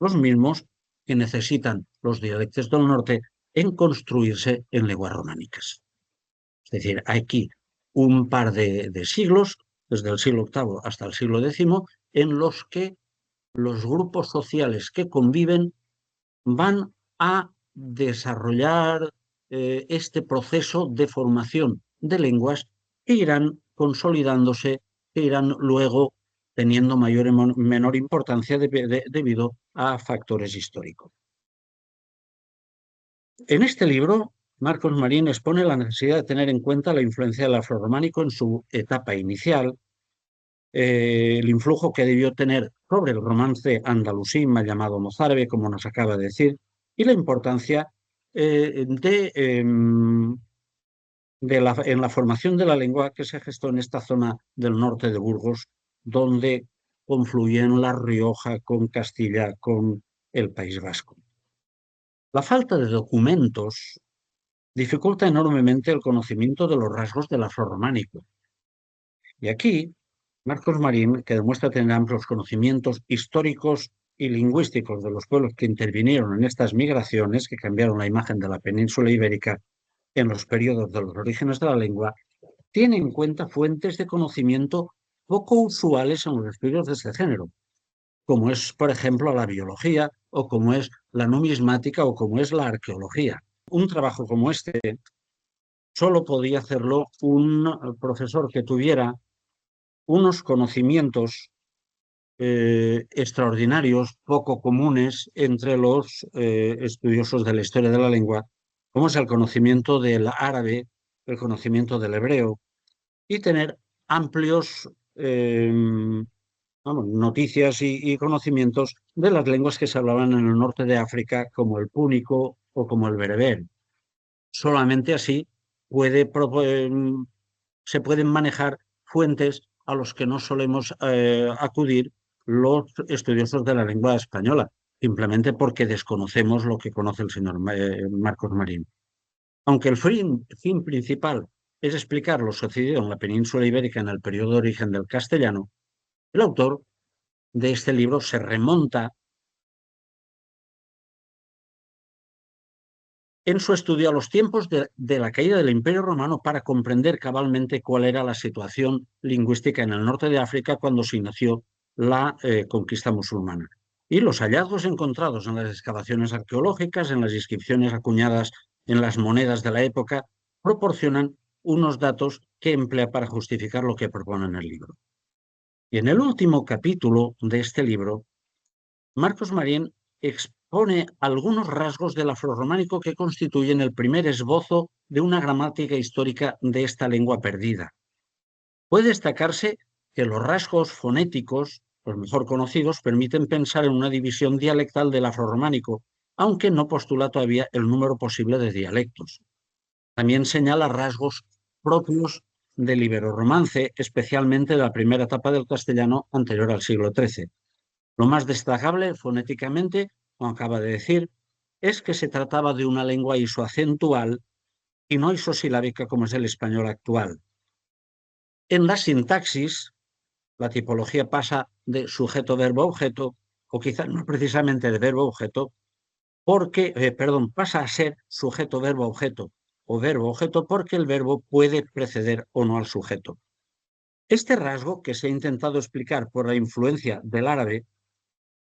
los mismos que necesitan los dialectos del norte en construirse en lenguas románicas. Es decir, aquí un par de siglos, desde el siglo VIII hasta el siglo X, en los que los grupos sociales que conviven van a desarrollar este proceso de formación de lenguas que irán consolidándose, que irán luego teniendo mayor o menor importancia debido a factores históricos. En este libro, Marcos Marín expone la necesidad de tener en cuenta la influencia del afrorománico en su etapa inicial, el influjo que debió tener sobre el romance andalusí, mal llamado mozárabe, como nos acaba de decir, y la importancia en la formación de la lengua que se gestó en esta zona del norte de Burgos, donde confluyen La Rioja con Castilla, con el País Vasco. La falta de documentos dificulta enormemente el conocimiento de los rasgos del afrorrománico. Y aquí, Marcos Marín, que demuestra tener amplios conocimientos históricos y lingüísticos de los pueblos que intervinieron en estas migraciones, que cambiaron la imagen de la península ibérica en los periodos de los orígenes de la lengua, tiene en cuenta fuentes de conocimiento poco usuales en los estudios de este género, como es, por ejemplo, la biología, o como es la numismática, o como es la arqueología. Un trabajo como este solo podía hacerlo un profesor que tuviera unos conocimientos extraordinarios, poco comunes entre los estudiosos de la historia de la lengua, como es el conocimiento del árabe, el conocimiento del hebreo y tener amplios noticias y conocimientos de las lenguas que se hablaban en el norte de África, como el púnico o como el bereber. Solamente así se pueden manejar fuentes a los que no solemos acudir los estudiosos de la lengua española, simplemente porque desconocemos lo que conoce el señor Marcos Marín. Aunque el fin principal es explicar lo sucedido en la península ibérica en el periodo de origen del castellano, el autor de este libro se remonta en su estudio a los tiempos de la caída del Imperio Romano para comprender cabalmente cuál era la situación lingüística en el norte de África cuando se inició la conquista musulmana. Y los hallazgos encontrados en las excavaciones arqueológicas, en las inscripciones acuñadas en las monedas de la época, proporcionan unos datos que emplea para justificar lo que propone en el libro. Y en el último capítulo de este libro, Marcos Marín expone algunos rasgos del afrorrománico que constituyen el primer esbozo de una gramática histórica de esta lengua perdida. Puede destacarse que los rasgos fonéticos, los mejor conocidos, permiten pensar en una división dialectal del afrorrománico, aunque no postula todavía el número posible de dialectos. También señala rasgos propios del iberorromance, especialmente de la primera etapa del castellano anterior al siglo XIII. Lo más destacable fonéticamente, como acaba de decir, es que se trataba de una lengua isoacentual y no isosilábica como es el español actual. En la sintaxis, la tipología pasa de sujeto-verbo-objeto, o quizás no precisamente de verbo-objeto, pasa a ser sujeto-verbo-objeto o verbo-objeto porque el verbo puede preceder o no al sujeto. Este rasgo, que se ha intentado explicar por la influencia del árabe,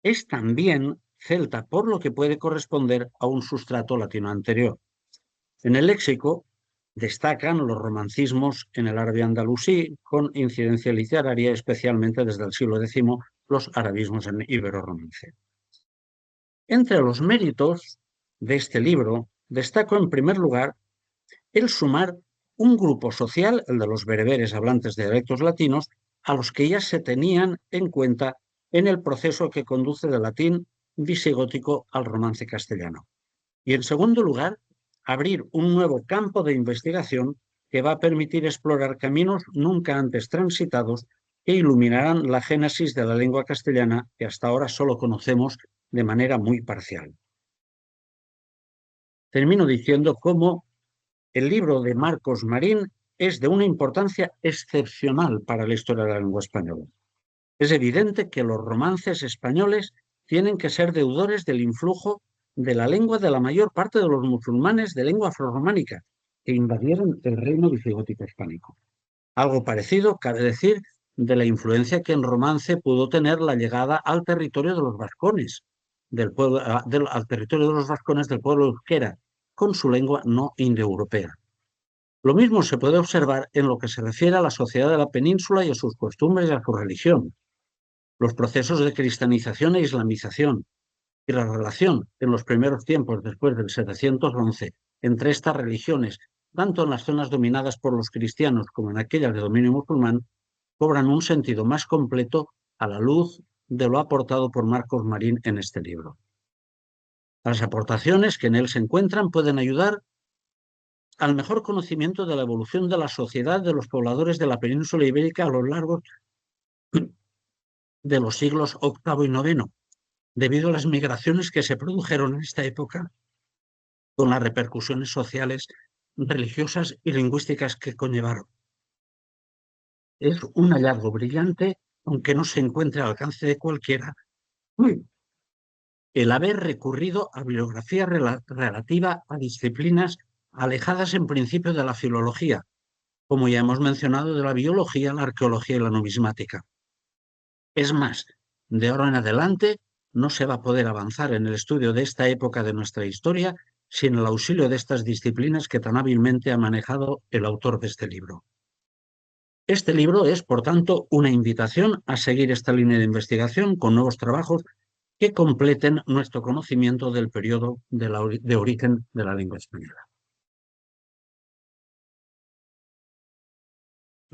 es también celta, por lo que puede corresponder a un sustrato latino anterior. En el léxico destacan los romancismos en el árabe andalusí, con incidencia literaria, especialmente desde el siglo X, los arabismos en iberorromance. Entre los méritos de este libro, destaco en primer lugar el sumar un grupo social, el de los bereberes hablantes de dialectos latinos, a los que ya se tenían en cuenta en el proceso que conduce del latín visigótico al romance castellano. Y en segundo lugar, abrir un nuevo campo de investigación que va a permitir explorar caminos nunca antes transitados que iluminarán la génesis de la lengua castellana que hasta ahora solo conocemos de manera muy parcial. Termino diciendo cómo el libro de Marcos Marín es de una importancia excepcional para la historia de la lengua española. Es evidente que los romances españoles tienen que ser deudores del influjo de la lengua de la mayor parte de los musulmanes de lengua afrorrománica que invadieron el reino visigótico hispánico. Algo parecido cabe decir de la influencia que en romance pudo tener la llegada al territorio de los vascones, al territorio de los vascones del pueblo euskera, con su lengua no indoeuropea. Lo mismo se puede observar en lo que se refiere a la sociedad de la península y a sus costumbres y a su religión. Los procesos de cristianización e islamización y la relación en los primeros tiempos después del 711 entre estas religiones, tanto en las zonas dominadas por los cristianos como en aquellas de dominio musulmán, cobran un sentido más completo a la luz de lo aportado por Marcos Marín en este libro. Las aportaciones que en él se encuentran pueden ayudar al mejor conocimiento de la evolución de la sociedad de los pobladores de la península ibérica a lo largo de los siglos VIII y IX, debido a las migraciones que se produjeron en esta época, con las repercusiones sociales, religiosas y lingüísticas que conllevaron. Es un hallazgo brillante, aunque no se encuentre al alcance de cualquiera, el haber recurrido a bibliografía relativa a disciplinas alejadas en principio de la filología, como ya hemos mencionado, de la biología, la arqueología y la numismática. Es más, de ahora en adelante no se va a poder avanzar en el estudio de esta época de nuestra historia sin el auxilio de estas disciplinas que tan hábilmente ha manejado el autor de este libro. Este libro es, por tanto, una invitación a seguir esta línea de investigación con nuevos trabajos que completen nuestro conocimiento del periodo de origen de la lengua española.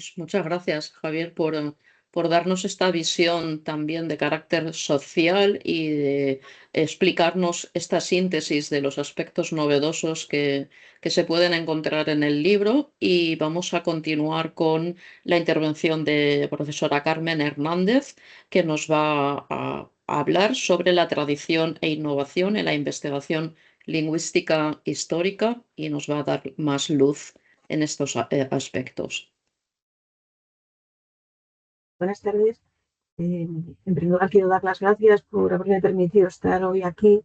Pues muchas gracias, Javier, por darnos esta visión también de carácter social y de explicarnos esta síntesis de los aspectos novedosos que se pueden encontrar en el libro. Y vamos a continuar con la intervención de profesora Carmen Hernández, que nos va a hablar sobre la tradición e innovación en la investigación lingüística histórica y nos va a dar más luz en estos aspectos. Buenas tardes. En primer lugar, quiero dar las gracias por haberme permitido estar hoy aquí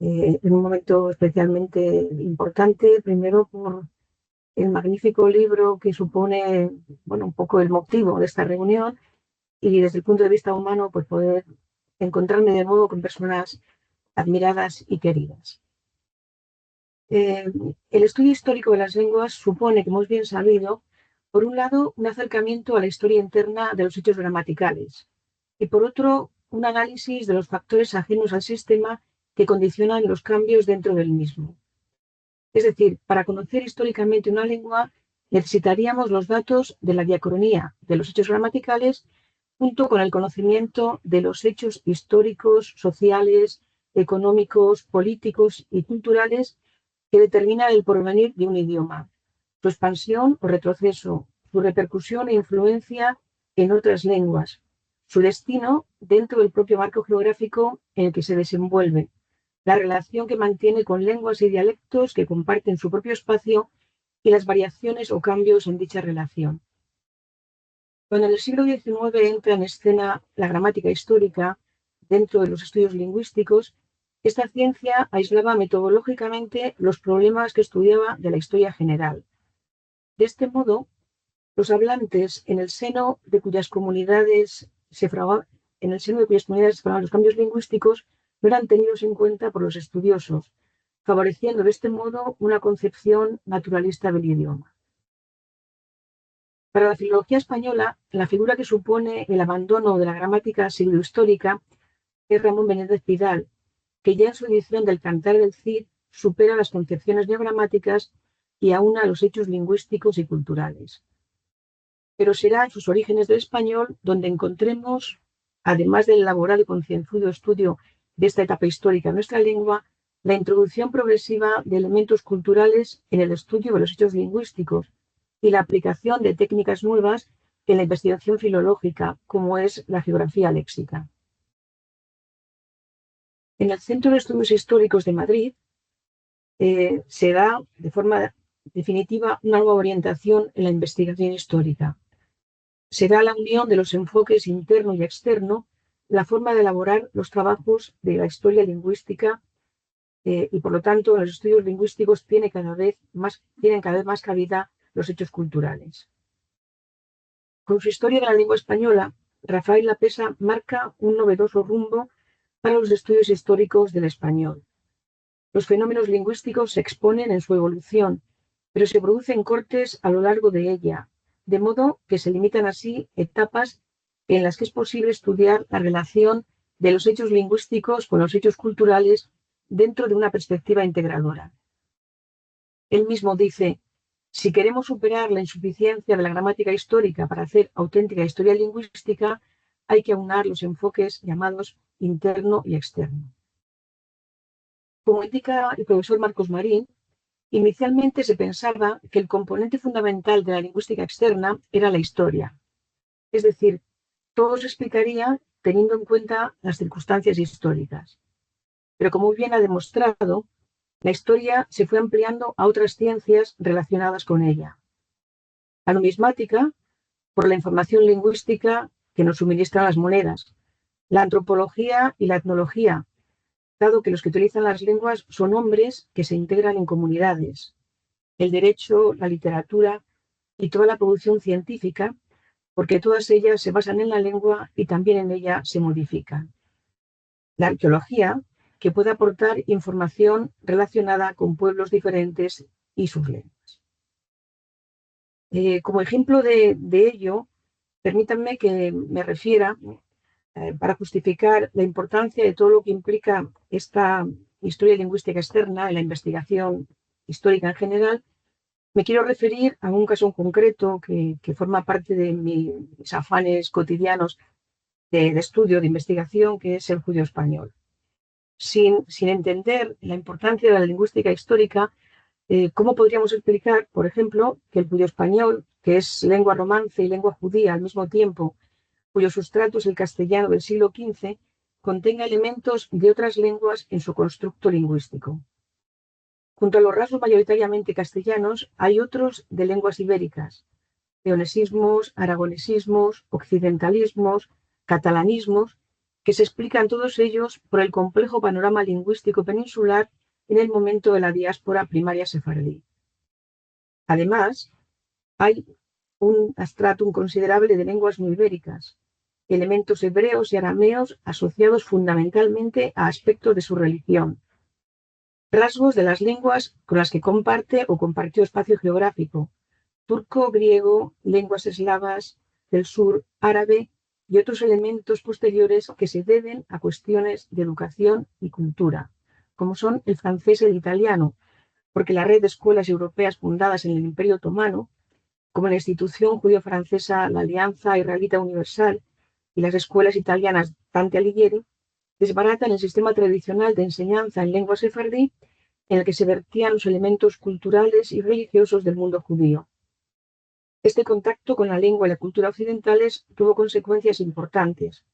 en un momento especialmente importante. Primero, por el magnífico libro que supone, bueno, un poco el motivo de esta reunión y desde el punto de vista humano, pues poder encontrarme de nuevo con personas admiradas y queridas. El estudio histórico de las lenguas supone, como es bien sabido, por un lado, un acercamiento a la historia interna de los hechos gramaticales y por otro, un análisis de los factores ajenos al sistema que condicionan los cambios dentro del mismo. Es decir, para conocer históricamente una lengua necesitaríamos los datos de la diacronía de los hechos gramaticales junto con el conocimiento de los hechos históricos, sociales, económicos, políticos y culturales que determinan el porvenir de un idioma, su expansión o retroceso, su repercusión e influencia en otras lenguas, su destino dentro del propio marco geográfico en el que se desenvuelve, la relación que mantiene con lenguas y dialectos que comparten su propio espacio y las variaciones o cambios en dicha relación. Cuando en el siglo XIX entra en escena la gramática histórica dentro de los estudios lingüísticos, esta ciencia aislaba metodológicamente los problemas que estudiaba de la historia general. De este modo, los hablantes en el seno de cuyas comunidades se fraguaban los cambios lingüísticos no eran tenidos en cuenta por los estudiosos, favoreciendo de este modo una concepción naturalista del idioma. Para la filología española, la figura que supone el abandono de la gramática siglohistórica es Ramón Benédez Pidal, que ya en su edición del Cantar del Cid supera las concepciones neogramáticas y aúna los hechos lingüísticos y culturales. Pero será en sus orígenes del español donde encontremos, además del elaborado y concienzudo estudio de esta etapa histórica de nuestra lengua, la introducción progresiva de elementos culturales en el estudio de los hechos lingüísticos y la aplicación de técnicas nuevas en la investigación filológica, como es la geografía léxica. En el Centro de Estudios Históricos de Madrid se da de forma definitiva una nueva orientación en la investigación histórica. Será la unión de los enfoques interno y externo la forma de elaborar los trabajos de la historia lingüística y, por lo tanto, en los estudios lingüísticos tienen cada vez más cabida los hechos culturales. Con su historia de la lengua española, Rafael Lapesa marca un novedoso rumbo para los estudios históricos del español. Los fenómenos lingüísticos se exponen en su evolución, pero se producen cortes a lo largo de ella, de modo que se limitan así etapas en las que es posible estudiar la relación de los hechos lingüísticos con los hechos culturales dentro de una perspectiva integradora. Él mismo dice: si queremos superar la insuficiencia de la gramática histórica para hacer auténtica historia lingüística, hay que aunar los enfoques llamados interno y externo. Como indica el profesor Marcos Marín, inicialmente se pensaba que el componente fundamental de la lingüística externa era la historia, es decir, todo se explicaría teniendo en cuenta las circunstancias históricas. Pero como bien ha demostrado, la historia se fue ampliando a otras ciencias relacionadas con ella. La numismática, por la información lingüística que nos suministran las monedas, la antropología y la etnología, dado que los que utilizan las lenguas son hombres que se integran en comunidades, el derecho, la literatura y toda la producción científica, porque todas ellas se basan en la lengua y también en ella se modifican. La arqueología, que puede aportar información relacionada con pueblos diferentes y sus lenguas. Como ejemplo de ello, permítanme que me refiera, para justificar la importancia de todo lo que implica esta historia lingüística externa en la investigación histórica en general, Me quiero referir a un caso en concreto que forma parte de mis afanes cotidianos de estudio, de investigación, que es el judío español. Sin entender la importancia de la lingüística histórica, ¿cómo podríamos explicar, por ejemplo, que el judío español, que es lengua romance y lengua judía al mismo tiempo, cuyo sustrato es el castellano del siglo XV, contenga elementos de otras lenguas en su constructo lingüístico? Junto a los rasgos mayoritariamente castellanos, hay otros de lenguas ibéricas, leonesismos, aragonesismos, occidentalismos, catalanismos, que se explican todos ellos por el complejo panorama lingüístico peninsular en el momento de la diáspora primaria sefardí. Además, hay un stratum considerable de lenguas no ibéricas, elementos hebreos y arameos asociados fundamentalmente a aspectos de su religión, rasgos de las lenguas con las que comparte o compartió espacio geográfico, turco, griego, lenguas eslavas del sur, árabe y otros elementos posteriores que se deben a cuestiones de educación y cultura, como son el francés y el italiano, porque la red de escuelas europeas fundadas en el Imperio Otomano, como la institución judío-francesa, la Alianza Israelita Universal y las escuelas italianas Dante Alighieri, desbaratan el sistema tradicional de enseñanza en lengua sefardí en el que se vertían los elementos culturales y religiosos del mundo judío. Este contacto con la lengua y la cultura occidentales tuvo consecuencias importantes.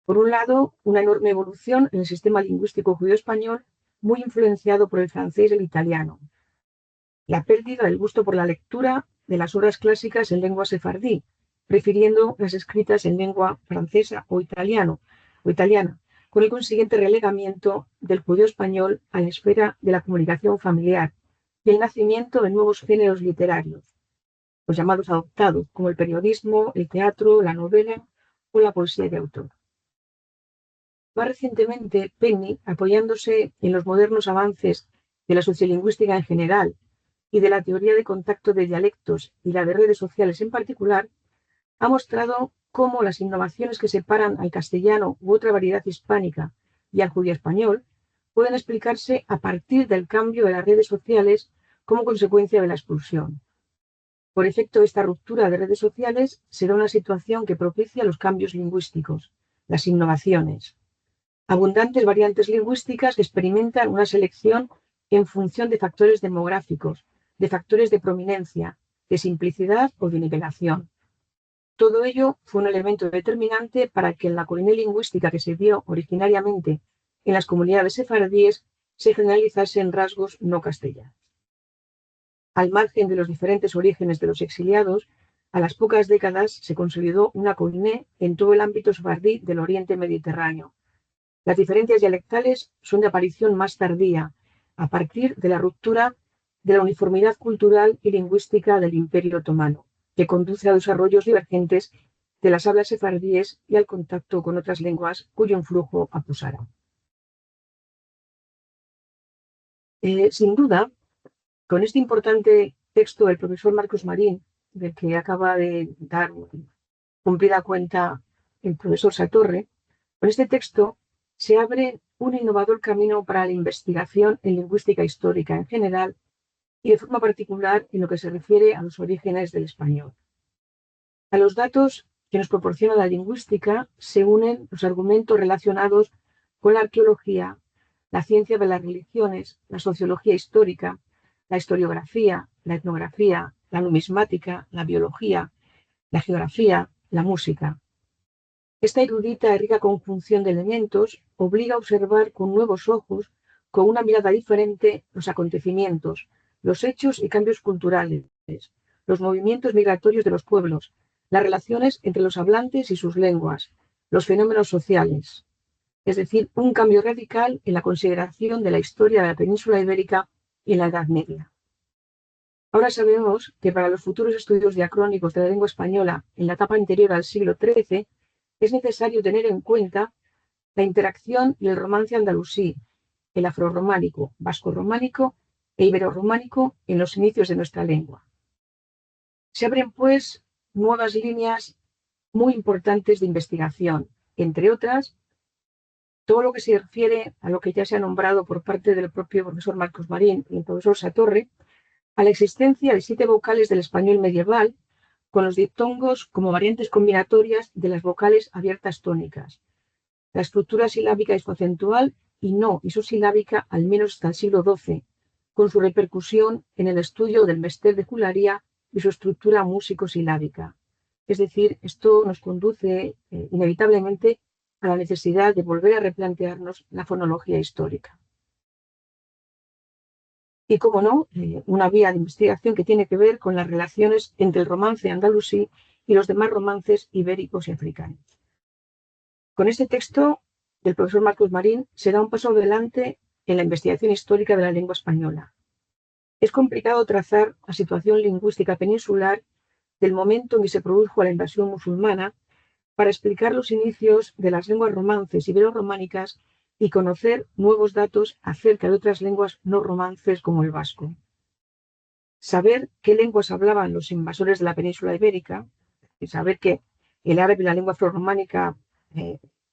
Por un lado, una enorme evolución en el sistema lingüístico judío-español, muy influenciado por el francés y el italiano. La pérdida del gusto por la lectura de las obras clásicas en lengua sefardí, prefiriendo las escritas en lengua francesa o italiana, con el consiguiente relegamiento del judío español a la esfera de la comunicación familiar y el nacimiento de nuevos géneros literarios, los llamados adoptados, como el periodismo, el teatro, la novela o la poesía de autor. Más recientemente, Penny, apoyándose en los modernos avances de la sociolingüística en general y de la teoría de contacto de dialectos y la de redes sociales en particular, ha mostrado cómo las innovaciones que separan al castellano u otra variedad hispánica y al judío español pueden explicarse a partir del cambio de las redes sociales como consecuencia de la expulsión. Por efecto de esta ruptura de redes sociales, se da una situación que propicia los cambios lingüísticos, las innovaciones. Abundantes variantes lingüísticas que experimentan una selección en función de factores demográficos, de factores de prominencia, de simplicidad o de nivelación. Todo ello fue un elemento determinante para que en la colonia lingüística que se dio originariamente en las comunidades sefardíes se generalizase en rasgos no castellanos. Al margen de los diferentes orígenes de los exiliados, a las pocas décadas se consolidó una colonia en todo el ámbito sefardí del Oriente Mediterráneo. Las diferencias dialectales son de aparición más tardía, a partir de la ruptura de la uniformidad cultural y lingüística del Imperio Otomano, que conduce a desarrollos divergentes de las hablas sefardíes y al contacto con otras lenguas cuyo influjo acusara. Sin duda, con este importante texto del profesor Marcos Marín, del que acaba de dar cumplida cuenta el profesor Satorre, con este texto se abre un innovador camino para la investigación en lingüística histórica en general y de forma particular en lo que se refiere a los orígenes del español. A los datos que nos proporciona la lingüística se unen los argumentos relacionados con la arqueología, la ciencia de las religiones, la sociología histórica, la historiografía, la etnografía, la numismática, la biología, la geografía, la música. Esta erudita y rica conjunción de elementos obliga a observar con nuevos ojos, con una mirada diferente, los acontecimientos, los hechos y cambios culturales, los movimientos migratorios de los pueblos, las relaciones entre los hablantes y sus lenguas, los fenómenos sociales. Es decir, un cambio radical en la consideración de la historia de la península ibérica y en la Edad Media. Ahora sabemos que para los futuros estudios diacrónicos de la lengua española en la etapa anterior al siglo XIII es necesario tener en cuenta la interacción y el romance andalusí, el afrorrománico, vasco-románico e ibero-románico en los inicios de nuestra lengua. Se abren, pues, nuevas líneas muy importantes de investigación, entre otras, todo lo que se refiere a lo que ya se ha nombrado por parte del propio profesor Marcos Marín y el profesor Satorre, a la existencia de 7 vocales del español medieval, con los diptongos como variantes combinatorias de las vocales abiertas tónicas. La estructura silábica ispoacentual y no isosilábica al menos hasta el siglo XII, con su repercusión en el estudio del mester de juglaría y su estructura músico-silábica. Es decir, esto nos conduce inevitablemente a la necesidad de volver a replantearnos la fonología histórica. Y, como no, una vía de investigación que tiene que ver con las relaciones entre el romance andalusí y los demás romances ibéricos y africanos. Con este texto del profesor Marcos Marín se da un paso adelante en la investigación histórica de la lengua española. Es complicado trazar la situación lingüística peninsular del momento en que se produjo la invasión musulmana para explicar los inicios de las lenguas romances ibero-románicas y conocer nuevos datos acerca de otras lenguas no romances como el vasco. Saber qué lenguas hablaban los invasores de la península ibérica, y saber que el árabe y la lengua afrorománica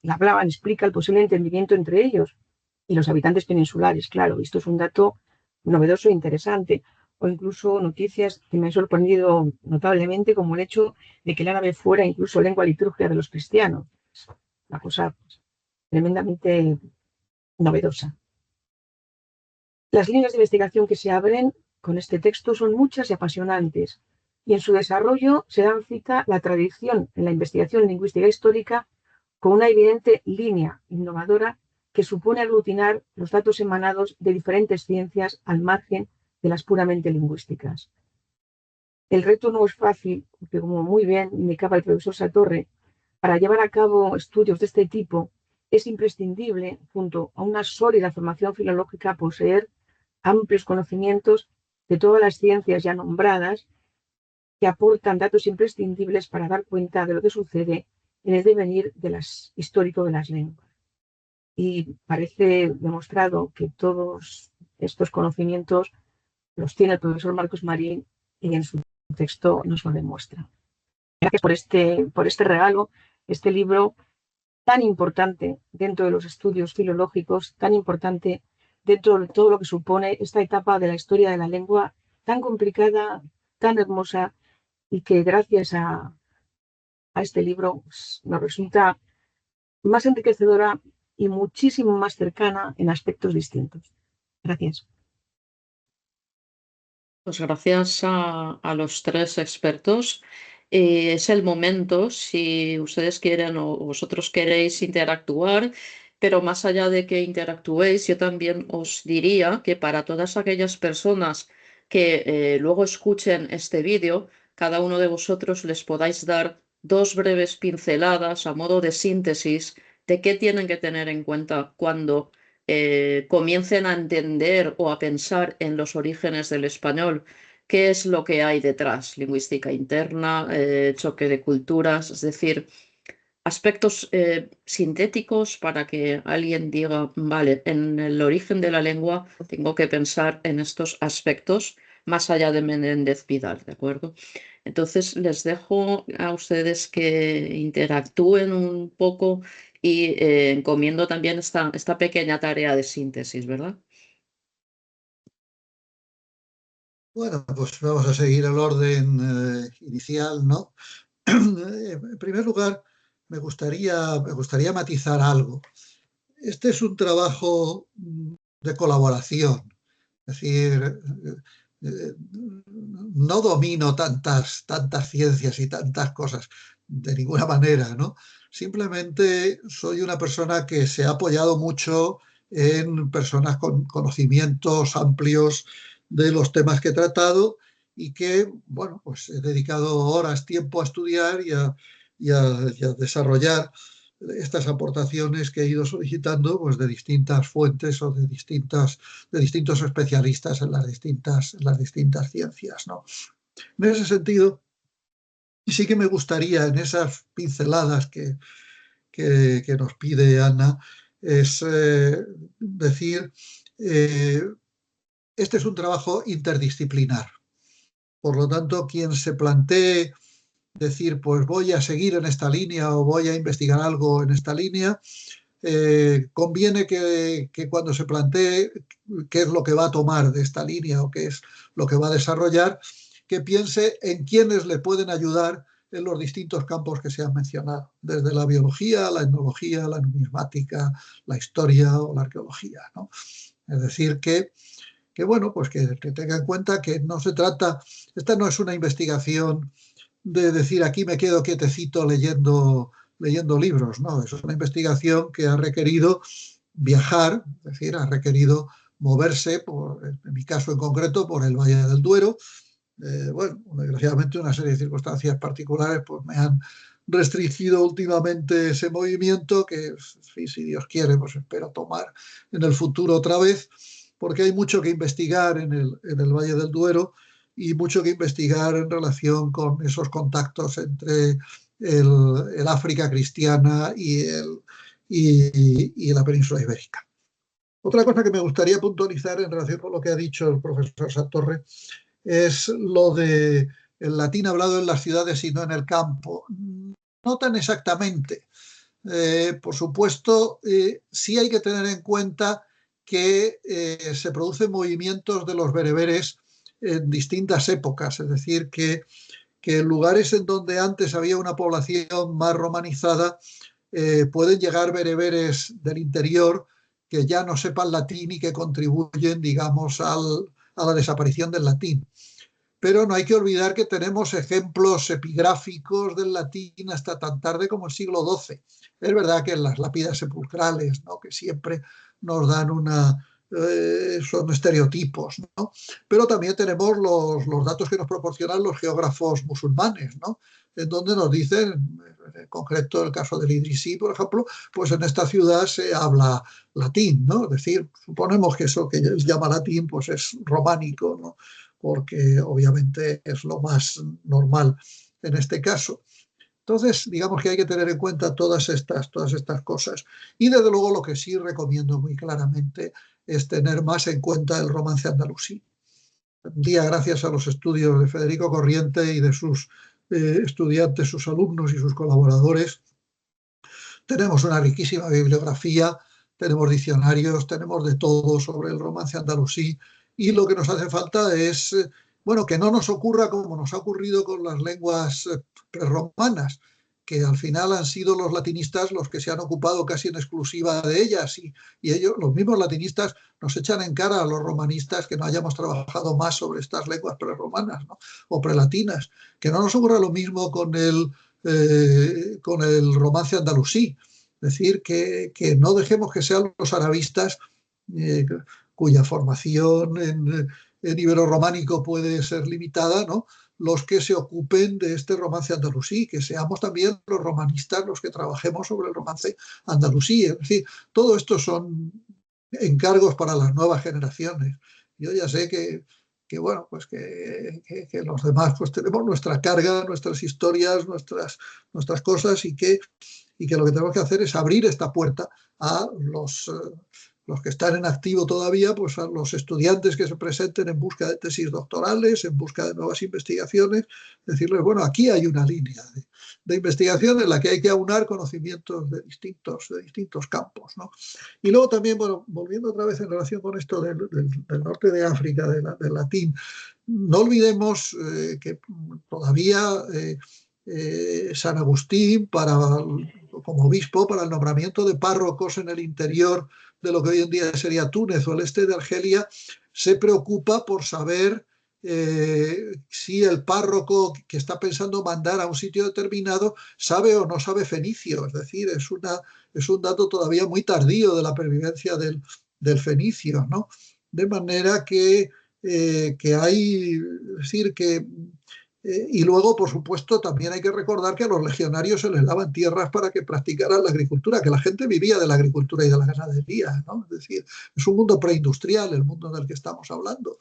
la hablaban, explica el posible entendimiento entre ellos y los habitantes peninsulares. Claro, esto es un dato novedoso e interesante, o incluso noticias que me han sorprendido notablemente, como el hecho de que el árabe fuera incluso lengua litúrgica de los cristianos. Una cosa tremendamente novedosa. Las líneas de investigación que se abren con este texto son muchas y apasionantes, y en su desarrollo se dan cita la tradición en la investigación lingüística histórica con una evidente línea innovadora que supone aglutinar los datos emanados de diferentes ciencias al margen de las puramente lingüísticas. El reto no es fácil, porque, como muy bien indicaba el profesor Satorre, para llevar a cabo estudios de este tipo es imprescindible, junto a una sólida formación filológica, poseer amplios conocimientos de todas las ciencias ya nombradas que aportan datos imprescindibles para dar cuenta de lo que sucede en el devenir histórico de las lenguas. Y parece demostrado que todos estos conocimientos los tiene el profesor Marcos Marín y en su texto nos lo demuestra. Gracias por este regalo, este libro tan importante dentro de los estudios filológicos, tan importante dentro de todo lo que supone esta etapa de la historia de la lengua tan complicada, tan hermosa, y que gracias a este libro nos resulta más enriquecedora y muchísimo más cercana en aspectos distintos. Gracias. Pues gracias a los 3 expertos. Es el momento, si ustedes quieren o vosotros queréis interactuar, pero más allá de que interactuéis, yo también os diría que para todas aquellas personas que luego escuchen este vídeo, cada uno de vosotros les podáis dar 2 breves pinceladas a modo de síntesis de qué tienen que tener en cuenta cuando comiencen a entender o a pensar en los orígenes del español, qué es lo que hay detrás, lingüística interna, choque de culturas, es decir, aspectos sintéticos para que alguien diga, vale, en el origen de la lengua tengo que pensar en estos aspectos más allá de Menéndez Pidal, ¿de acuerdo? Entonces les dejo a ustedes que interactúen un poco y encomiendo también esta pequeña tarea de síntesis, ¿verdad? Bueno, pues vamos a seguir el orden inicial, ¿no? En primer lugar, me gustaría matizar algo. Este es un trabajo de colaboración, es decir, no domino tantas ciencias y tantas cosas de ninguna manera, ¿no? Simplemente soy una persona que se ha apoyado mucho en personas con conocimientos amplios de los temas que he tratado y que, bueno, pues he dedicado horas, tiempo a estudiar y a desarrollar estas aportaciones que he ido solicitando, pues, de distintas fuentes o de distintos especialistas en las distintas ciencias, ¿no? En ese sentido, sí que me gustaría, en esas pinceladas que nos pide Ana, es decir, este es un trabajo interdisciplinar. Por lo tanto, quien se plantee decir, pues voy a seguir en esta línea o voy a investigar algo en esta línea, conviene que cuando se plantee qué es lo que va a tomar de esta línea o qué es lo que va a desarrollar, que piense en quiénes le pueden ayudar en los distintos campos que se han mencionado, desde la biología, la etnología, la numismática, la historia o la arqueología, ¿no? Es decir, bueno, pues que tenga en cuenta que no se trata, esta no es una investigación de decir aquí me quedo quietecito leyendo libros, no, es una investigación que ha requerido viajar, es decir, ha requerido moverse, en mi caso en concreto, por el Valle del Duero. Bueno, desgraciadamente una serie de circunstancias particulares pues me han restringido últimamente ese movimiento que, si Dios quiere, pues espero tomar en el futuro otra vez, porque hay mucho que investigar en el Valle del Duero y mucho que investigar en relación con esos contactos entre el África cristiana y la península ibérica. Otra cosa que me gustaría puntualizar en relación con lo que ha dicho el profesor Satorre es lo de el latín hablado en las ciudades y no en el campo. No tan exactamente. Por supuesto, sí hay que tener en cuenta que se producen movimientos de los bereberes en distintas épocas, es decir, que en lugares en donde antes había una población más romanizada, pueden llegar bereberes del interior que ya no sepan latín y que contribuyen, digamos, a la desaparición del latín. Pero no hay que olvidar que tenemos ejemplos epigráficos del latín hasta tan tarde como el siglo XII. Es verdad que en las lápidas sepulcrales, ¿no?, que siempre nos dan son estereotipos, ¿no? Pero también tenemos los datos que nos proporcionan los geógrafos musulmanes, ¿no?, en donde nos dicen, en concreto el caso del Idrisí, por ejemplo, pues en esta ciudad se habla latín, ¿no? Es decir, suponemos que eso que él llama latín pues es románico, ¿no?, porque obviamente es lo más normal en este caso. Entonces, digamos que hay que tener en cuenta todas estas cosas. Y desde luego lo que sí recomiendo muy claramente es tener más en cuenta el romance andalusí. Un día, gracias a los estudios de Federico Corriente y de sus estudiantes, sus alumnos y sus colaboradores, tenemos una riquísima bibliografía, tenemos diccionarios, tenemos de todo sobre el romance andalusí, y lo que nos hace falta es, bueno, que no nos ocurra como nos ha ocurrido con las lenguas prerromanas, que al final han sido los latinistas los que se han ocupado casi en exclusiva de ellas, y ellos, los mismos latinistas, nos echan en cara a los romanistas que no hayamos trabajado más sobre estas lenguas prerromanas, ¿no?, o prelatinas. Que no nos ocurra lo mismo con el romance andalusí. Es decir, que no dejemos que sean los arabistas, cuya formación en ibero-románico puede ser limitada, ¿no?, los que se ocupen de este romance andalusí, que seamos también los romanistas los que trabajemos sobre el romance andalusí. Es decir, todo esto son encargos para las nuevas generaciones. Yo ya sé que bueno, pues que los demás pues tenemos nuestra carga, nuestras historias, nuestras cosas, y que lo que tenemos que hacer es abrir esta puerta a los que están en activo todavía, pues a los estudiantes que se presenten en busca de tesis doctorales, en busca de nuevas investigaciones, decirles, bueno, aquí hay una línea de investigación en la que hay que aunar conocimientos de distintos campos, ¿no? Y luego también, bueno, volviendo otra vez en relación con esto del norte de África, del latín, no olvidemos que todavía San Agustín, como obispo, para el nombramiento de párrocos en el interior de lo que hoy en día sería Túnez o el este de Argelia, se preocupa por saber si el párroco que está pensando mandar a un sitio determinado sabe o no sabe fenicio. Es decir, es un dato todavía muy tardío de la pervivencia del fenicio, ¿no? De manera que hay, es decir, y luego, por supuesto, también hay que recordar que a los legionarios se les daban tierras para que practicaran la agricultura, que la gente vivía de la agricultura y de la ganadería, ¿no? Es decir, es un mundo preindustrial el mundo del que estamos hablando.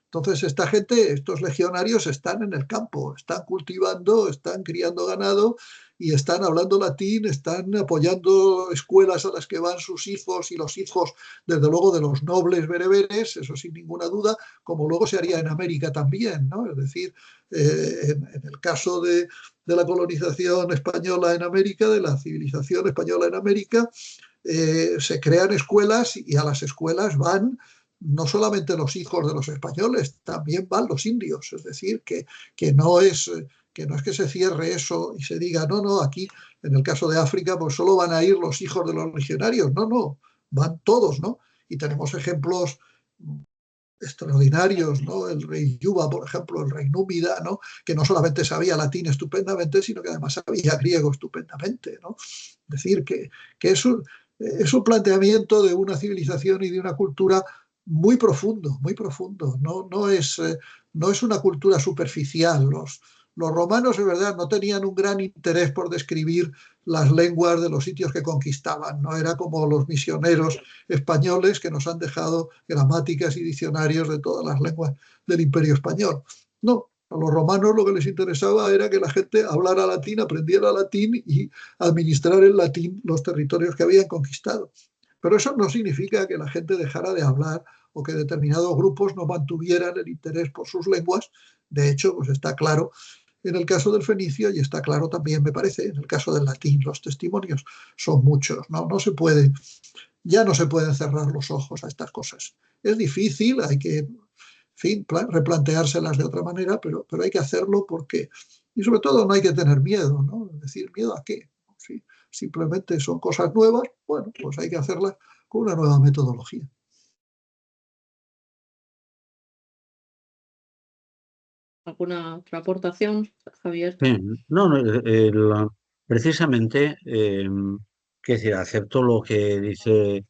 Entonces, esta gente, estos legionarios están en el campo, están cultivando, están criando ganado y están hablando latín, están apoyando escuelas a las que van sus hijos y los hijos, desde luego, de los nobles bereberes, eso sin ninguna duda, como luego se haría en América también, ¿no? Es decir, en el caso de la colonización española en América, de la civilización española en América, se crean escuelas y a las escuelas van no solamente los hijos de los españoles, también van los indios. Es decir, que no es que se cierre eso y se diga, no, no, aquí en el caso de África pues solo van a ir los hijos de los legionarios. No, no, van todos, ¿no? Y tenemos ejemplos extraordinarios, ¿no? El rey Yuba, por ejemplo, el rey Númida, ¿no? Que no solamente sabía latín estupendamente, sino que además sabía griego estupendamente, ¿no? Es decir, que es un planteamiento de una civilización y de una cultura muy profundo, muy profundo. No es una cultura superficial. Los romanos, es verdad, no tenían un gran interés por describir las lenguas de los sitios que conquistaban. No era como los misioneros españoles que nos han dejado gramáticas y diccionarios de todas las lenguas del Imperio Español. No, a los romanos lo que les interesaba era que la gente hablara latín, aprendiera latín y administrar en latín los territorios que habían conquistado. Pero eso no significa que la gente dejara de hablar o que determinados grupos no mantuvieran el interés por sus lenguas. De hecho, pues está claro en el caso del fenicio y está claro también, me parece, en el caso del latín. Los testimonios son muchos, ¿no? Ya no se pueden cerrar los ojos a estas cosas. Es difícil, hay que, en fin, replanteárselas de otra manera, pero hay que hacerlo porque, y sobre todo no hay que tener miedo, ¿no? Es decir, ¿miedo a qué? Si simplemente son cosas nuevas, bueno, pues hay que hacerlas con una nueva metodología. ¿Alguna otra aportación, Javier? Sí, no, no, precisamente, quiero decir, acepto lo que dice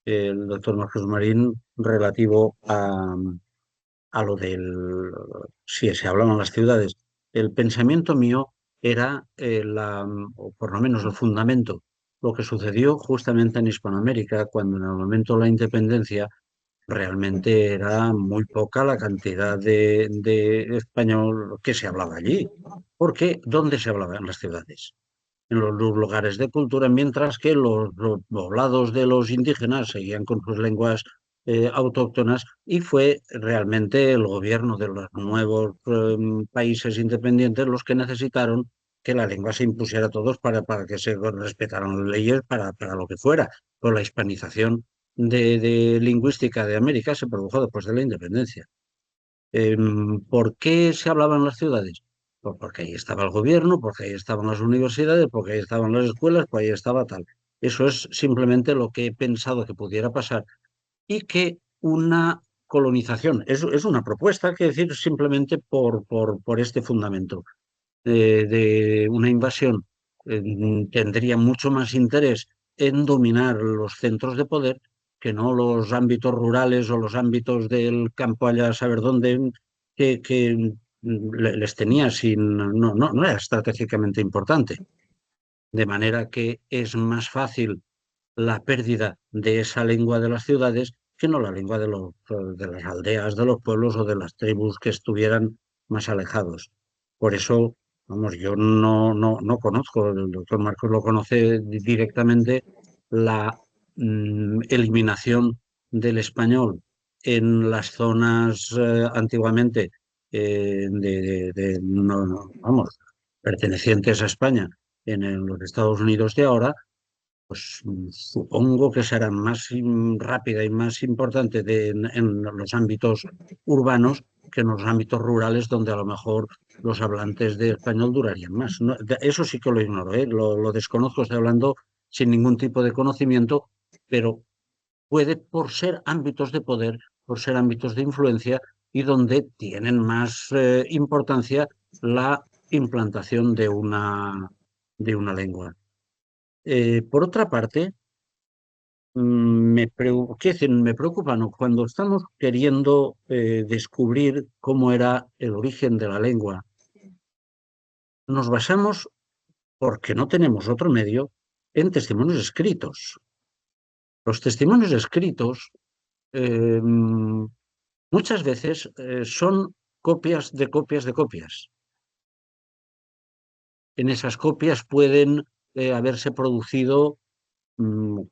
el doctor Marcos Marín relativo a lo del, si se hablaban las ciudades. El pensamiento mío era, o por lo menos el fundamento, lo que sucedió justamente en Hispanoamérica, cuando en el momento de la independencia realmente era muy poca la cantidad de español que se hablaba allí. Porque ¿dónde se hablaba? En las ciudades, en los lugares de cultura, mientras que los poblados de los indígenas seguían con sus lenguas autóctonas, y fue realmente el gobierno de los nuevos países independientes los que necesitaron que la lengua se impusiera a todos para que se respetaran las leyes para lo que fuera. Por la hispanización de lingüística de América se produjo después de la independencia. ¿Por qué se hablaba en las ciudades? Pues porque ahí estaba el gobierno, porque ahí estaban las universidades, porque ahí estaban las escuelas, pues ahí estaba tal. Eso es simplemente lo que he pensado que pudiera pasar, y que una colonización, es una propuesta, que decir, simplemente por este fundamento de una invasión, tendría mucho más interés en dominar los centros de poder que no los ámbitos rurales o los ámbitos del campo allá a saber dónde, que les tenía no era estratégicamente importante. De manera que es más fácil la pérdida de esa lengua de las ciudades que no la lengua de las aldeas, de los pueblos o de las tribus que estuvieran más alejados. Por eso, vamos, yo no conozco, el doctor Marcos lo conoce directamente, la eliminación del español en las zonas antiguamente vamos, pertenecientes a España en los Estados Unidos de ahora. Pues supongo que será más rápida y más importante en los ámbitos urbanos que en los ámbitos rurales, donde a lo mejor los hablantes de español durarían más. Eso sí que lo ignoro, lo desconozco, estoy hablando sin ningún tipo de conocimiento, pero puede, por ser ámbitos de poder, por ser ámbitos de influencia, y donde tienen más importancia la implantación de una lengua. Por otra parte, me preocupa, ¿no? Cuando estamos queriendo descubrir cómo era el origen de la lengua, nos basamos, porque no tenemos otro medio, en testimonios escritos. Los testimonios escritos eh, muchas veces son copias de copias de copias. En esas copias pueden haberse producido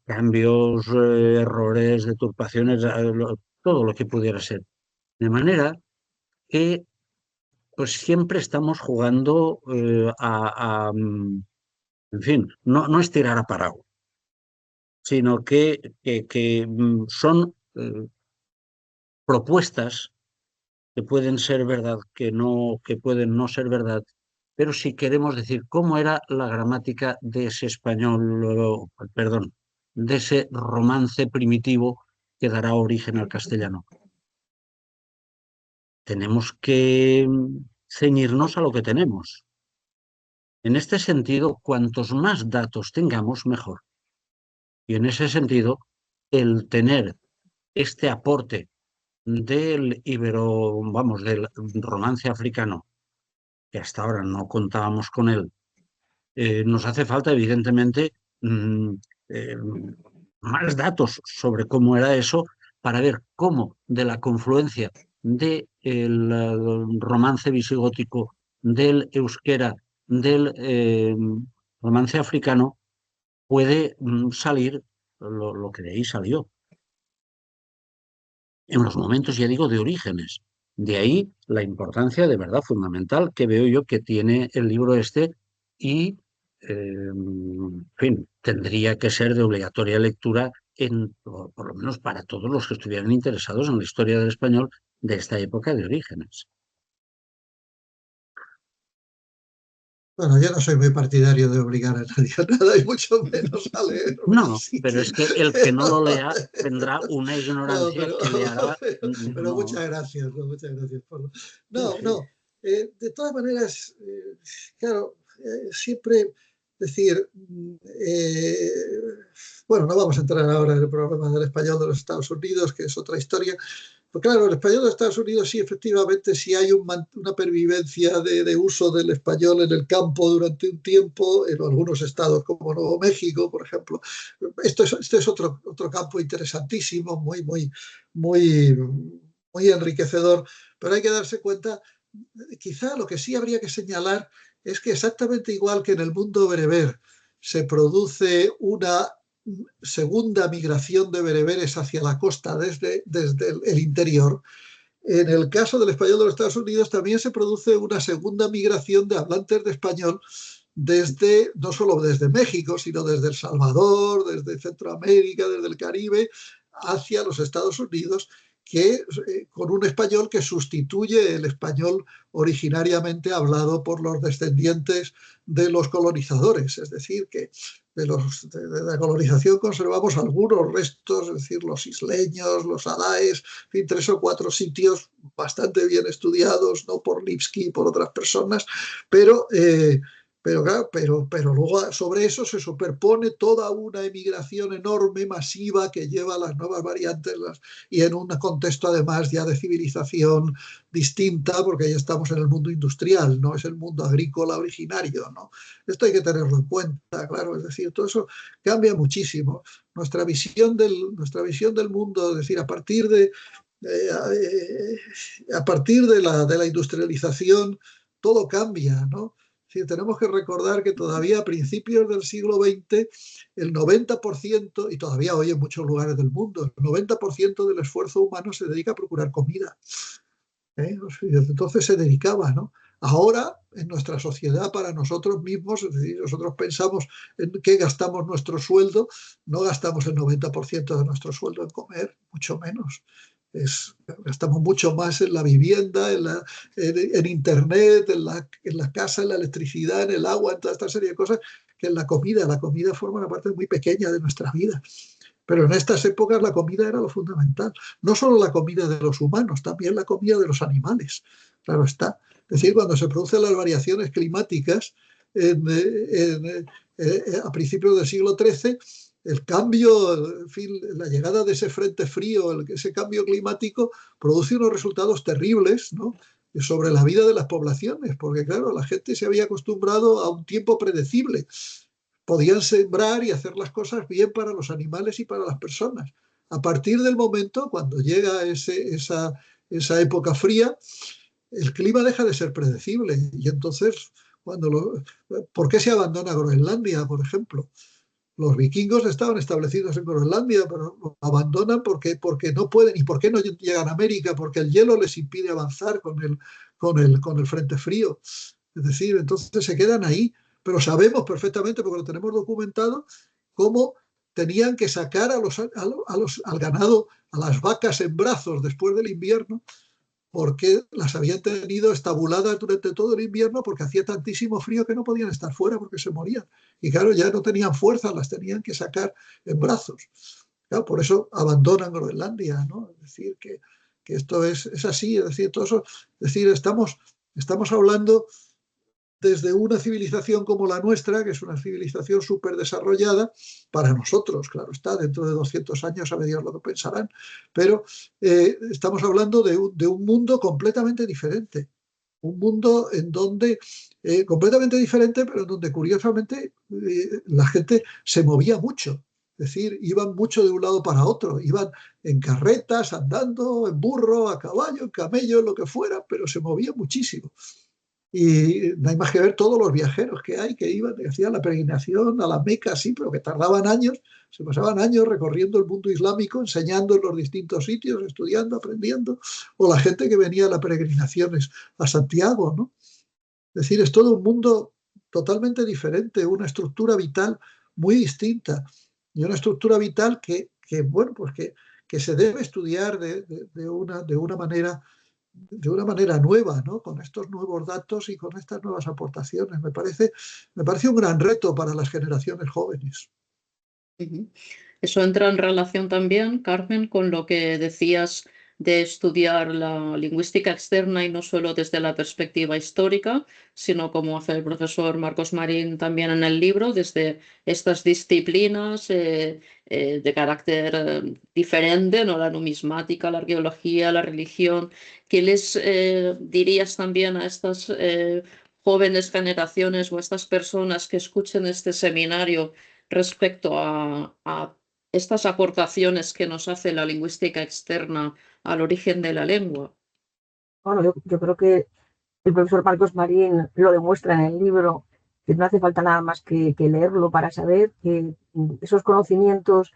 cambios, errores, deturpaciones, todo lo que pudiera ser. De manera que pues siempre estamos jugando en fin, no estirar a parado, sino que son propuestas que pueden ser verdad, que pueden no ser verdad, pero si queremos decir cómo era la gramática de ese español, perdón, de ese romance primitivo que dará origen al castellano. Tenemos que ceñirnos a lo que tenemos. En este sentido, cuantos más datos tengamos, mejor. Y en ese sentido, el tener este aporte del del romance africano, que hasta ahora no contábamos con él, nos hace falta, evidentemente, más datos sobre cómo era eso, para ver cómo de la confluencia del romance visigótico, del euskera, del romance africano, puede salir lo que de ahí salió. En los momentos, ya digo, de orígenes. De ahí la importancia de verdad fundamental que veo yo que tiene el libro este y, en fin, tendría que ser de obligatoria lectura por lo menos para todos los que estuvieran interesados en la historia del español de esta época de orígenes. Bueno, yo no soy muy partidario de obligar a nadie a nada y mucho menos a leer. No, pero es que el que no lo lea tendrá una ignorancia No, que le hará... pero muchas gracias, ¿no? Muchas gracias por... No. De todas maneras, claro, siempre decir, bueno, no vamos a entrar ahora en el problema del español de los Estados Unidos, que es otra historia. Pues claro, el español de Estados Unidos sí, efectivamente, sí hay una pervivencia de uso del español en el campo durante un tiempo, en algunos estados como Nuevo México, por ejemplo. Este es otro campo interesantísimo, muy enriquecedor, pero hay que darse cuenta, quizá lo que sí habría que señalar es que exactamente igual que en el mundo bereber se produce una segunda migración de bereberes hacia la costa desde el interior, en el caso del español de los Estados Unidos también se produce una segunda migración de hablantes de español no solo desde México, sino desde El Salvador, desde Centroamérica, desde el Caribe, hacia los Estados Unidos, con un español que sustituye el español originariamente hablado por los descendientes de los colonizadores. Es decir, que de la colonización conservamos algunos restos, es decir, los isleños, los adaes, en fin, 3 o 4 sitios bastante bien estudiados, no por Lipski y por otras personas, pero luego sobre eso se superpone toda una emigración enorme, masiva, que lleva a las nuevas variantes y en un contexto además ya de civilización distinta, porque ya estamos en el mundo industrial, no es el mundo agrícola originario, ¿no? Esto hay que tenerlo en cuenta, claro, es decir, todo eso cambia muchísimo. Nuestra visión del mundo, es decir, a partir de la industrialización, todo cambia, ¿no? Sí, tenemos que recordar que todavía a principios del siglo XX el 90%, y todavía hoy en muchos lugares del mundo, el 90% del esfuerzo humano se dedica a procurar comida. Entonces se dedicaba, ¿no? Ahora, en nuestra sociedad, para nosotros mismos, es decir, nosotros pensamos en qué gastamos nuestro sueldo, no gastamos el 90% de nuestro sueldo en comer, mucho menos. Gastamos mucho más en la vivienda, en internet, en la casa, en la electricidad, en el agua, en toda esta serie de cosas, que en la comida. La comida forma una parte muy pequeña de nuestra vida. Pero en estas épocas la comida era lo fundamental. No solo la comida de los humanos, también la comida de los animales. Claro está. Es decir, cuando se producen las variaciones climáticas a principios del siglo XIII, el cambio, en fin, la llegada de ese frente frío, ese cambio climático, produce unos resultados terribles, ¿no?, sobre la vida de las poblaciones, porque claro, la gente se había acostumbrado a un tiempo predecible. Podían sembrar y hacer las cosas bien para los animales y para las personas. A partir del momento, cuando llega esa época fría, el clima deja de ser predecible. Y entonces, ¿por qué se abandona Groenlandia, por ejemplo? Los vikingos estaban establecidos en Groenlandia, pero lo abandonan porque no pueden. ¿Y por qué no llegan a América? Porque el hielo les impide avanzar con el frente frío. Es decir, entonces se quedan ahí. Pero sabemos perfectamente, porque lo tenemos documentado, cómo tenían que sacar al ganado, a las vacas en brazos después del invierno, porque las habían tenido estabuladas durante todo el invierno porque hacía tantísimo frío que no podían estar fuera porque se morían. Y claro, ya no tenían fuerza, las tenían que sacar en brazos. Claro, por eso abandonan Groenlandia, ¿no? Es decir, que esto es así, es decir, todo eso, es decir, estamos hablando desde una civilización como la nuestra, que es una civilización súper desarrollada, para nosotros, claro está, dentro de 200 años sabe Dios lo que pensarán, pero estamos hablando de un mundo completamente diferente, un mundo en donde, completamente diferente, pero en donde curiosamente la gente se movía mucho. Es decir, iban mucho de un lado para otro, iban en carretas, andando, en burro, a caballo, en camello, lo que fuera, pero se movía muchísimo. Y no hay más que ver todos los viajeros que hay que iban, que hacían la peregrinación a la Meca, sí, pero que tardaban años, se pasaban años recorriendo el mundo islámico, enseñando en los distintos sitios, estudiando, aprendiendo, o la gente que venía a las peregrinaciones a Santiago, ¿no? Es decir, es todo un mundo totalmente diferente, una estructura vital muy distinta, y una estructura vital bueno, pues que se debe estudiar de una manera nueva, ¿no? Con estos nuevos datos y con estas nuevas aportaciones. Me parece un gran reto para las generaciones jóvenes. Eso entra en relación también, Carmen, con lo que decías de estudiar la lingüística externa y no solo desde la perspectiva histórica, sino como hace el profesor Marcos Marín también en el libro, desde estas disciplinas de carácter diferente, ¿no? La numismática, la arqueología, la religión. ¿Qué les dirías también a estas jóvenes generaciones o a estas personas que escuchen este seminario respecto a estas aportaciones que nos hace la lingüística externa al origen de la lengua? Bueno, yo creo que el profesor Marcos Marín lo demuestra en el libro, que no hace falta nada más que leerlo para saber que esos conocimientos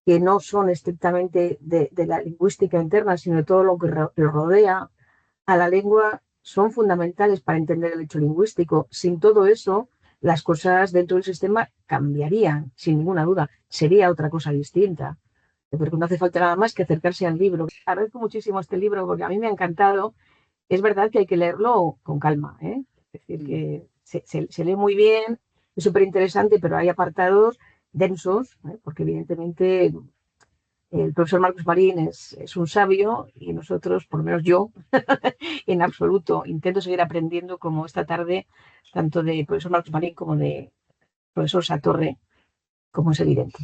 que no son estrictamente de la lingüística interna, sino de todo lo que lo rodea a la lengua, son fundamentales para entender el hecho lingüístico. Sin todo eso, las cosas dentro del sistema cambiarían, sin ninguna duda. Sería otra cosa distinta. Pero no hace falta nada más que acercarse al libro. Agradezco muchísimo este libro porque a mí me ha encantado. Es verdad que hay que leerlo con calma, ¿eh? Es decir, que se lee muy bien, es súper interesante, pero hay apartados densos, ¿eh? Porque evidentemente el profesor Marcos Marín es un sabio y nosotros, por lo menos yo, en absoluto, intento seguir aprendiendo como esta tarde, tanto de profesor Marcos Marín como de profesor Satorre, como es evidente.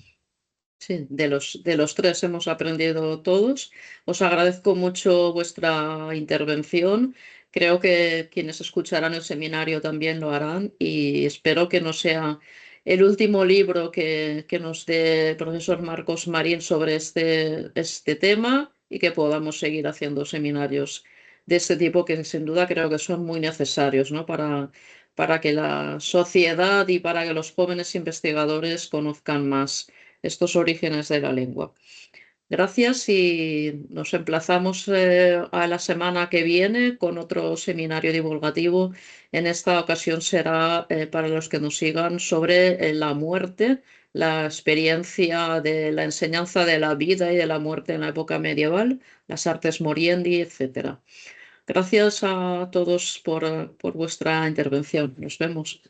Sí, de los tres hemos aprendido todos. Os agradezco mucho vuestra intervención. Creo que quienes escucharán el seminario también lo harán y espero que no sea el último libro que nos dé el profesor Marcos Marín sobre este tema y que podamos seguir haciendo seminarios de este tipo que sin duda creo que son muy necesarios, ¿no? Para que la sociedad y para que los jóvenes investigadores conozcan más estos orígenes de la lengua. Gracias y nos emplazamos a la semana que viene con otro seminario divulgativo. En esta ocasión será para los que nos sigan sobre la muerte, la experiencia de la enseñanza de la vida y de la muerte en la época medieval, las artes moriendi, etc. Gracias a todos por vuestra intervención. Nos vemos.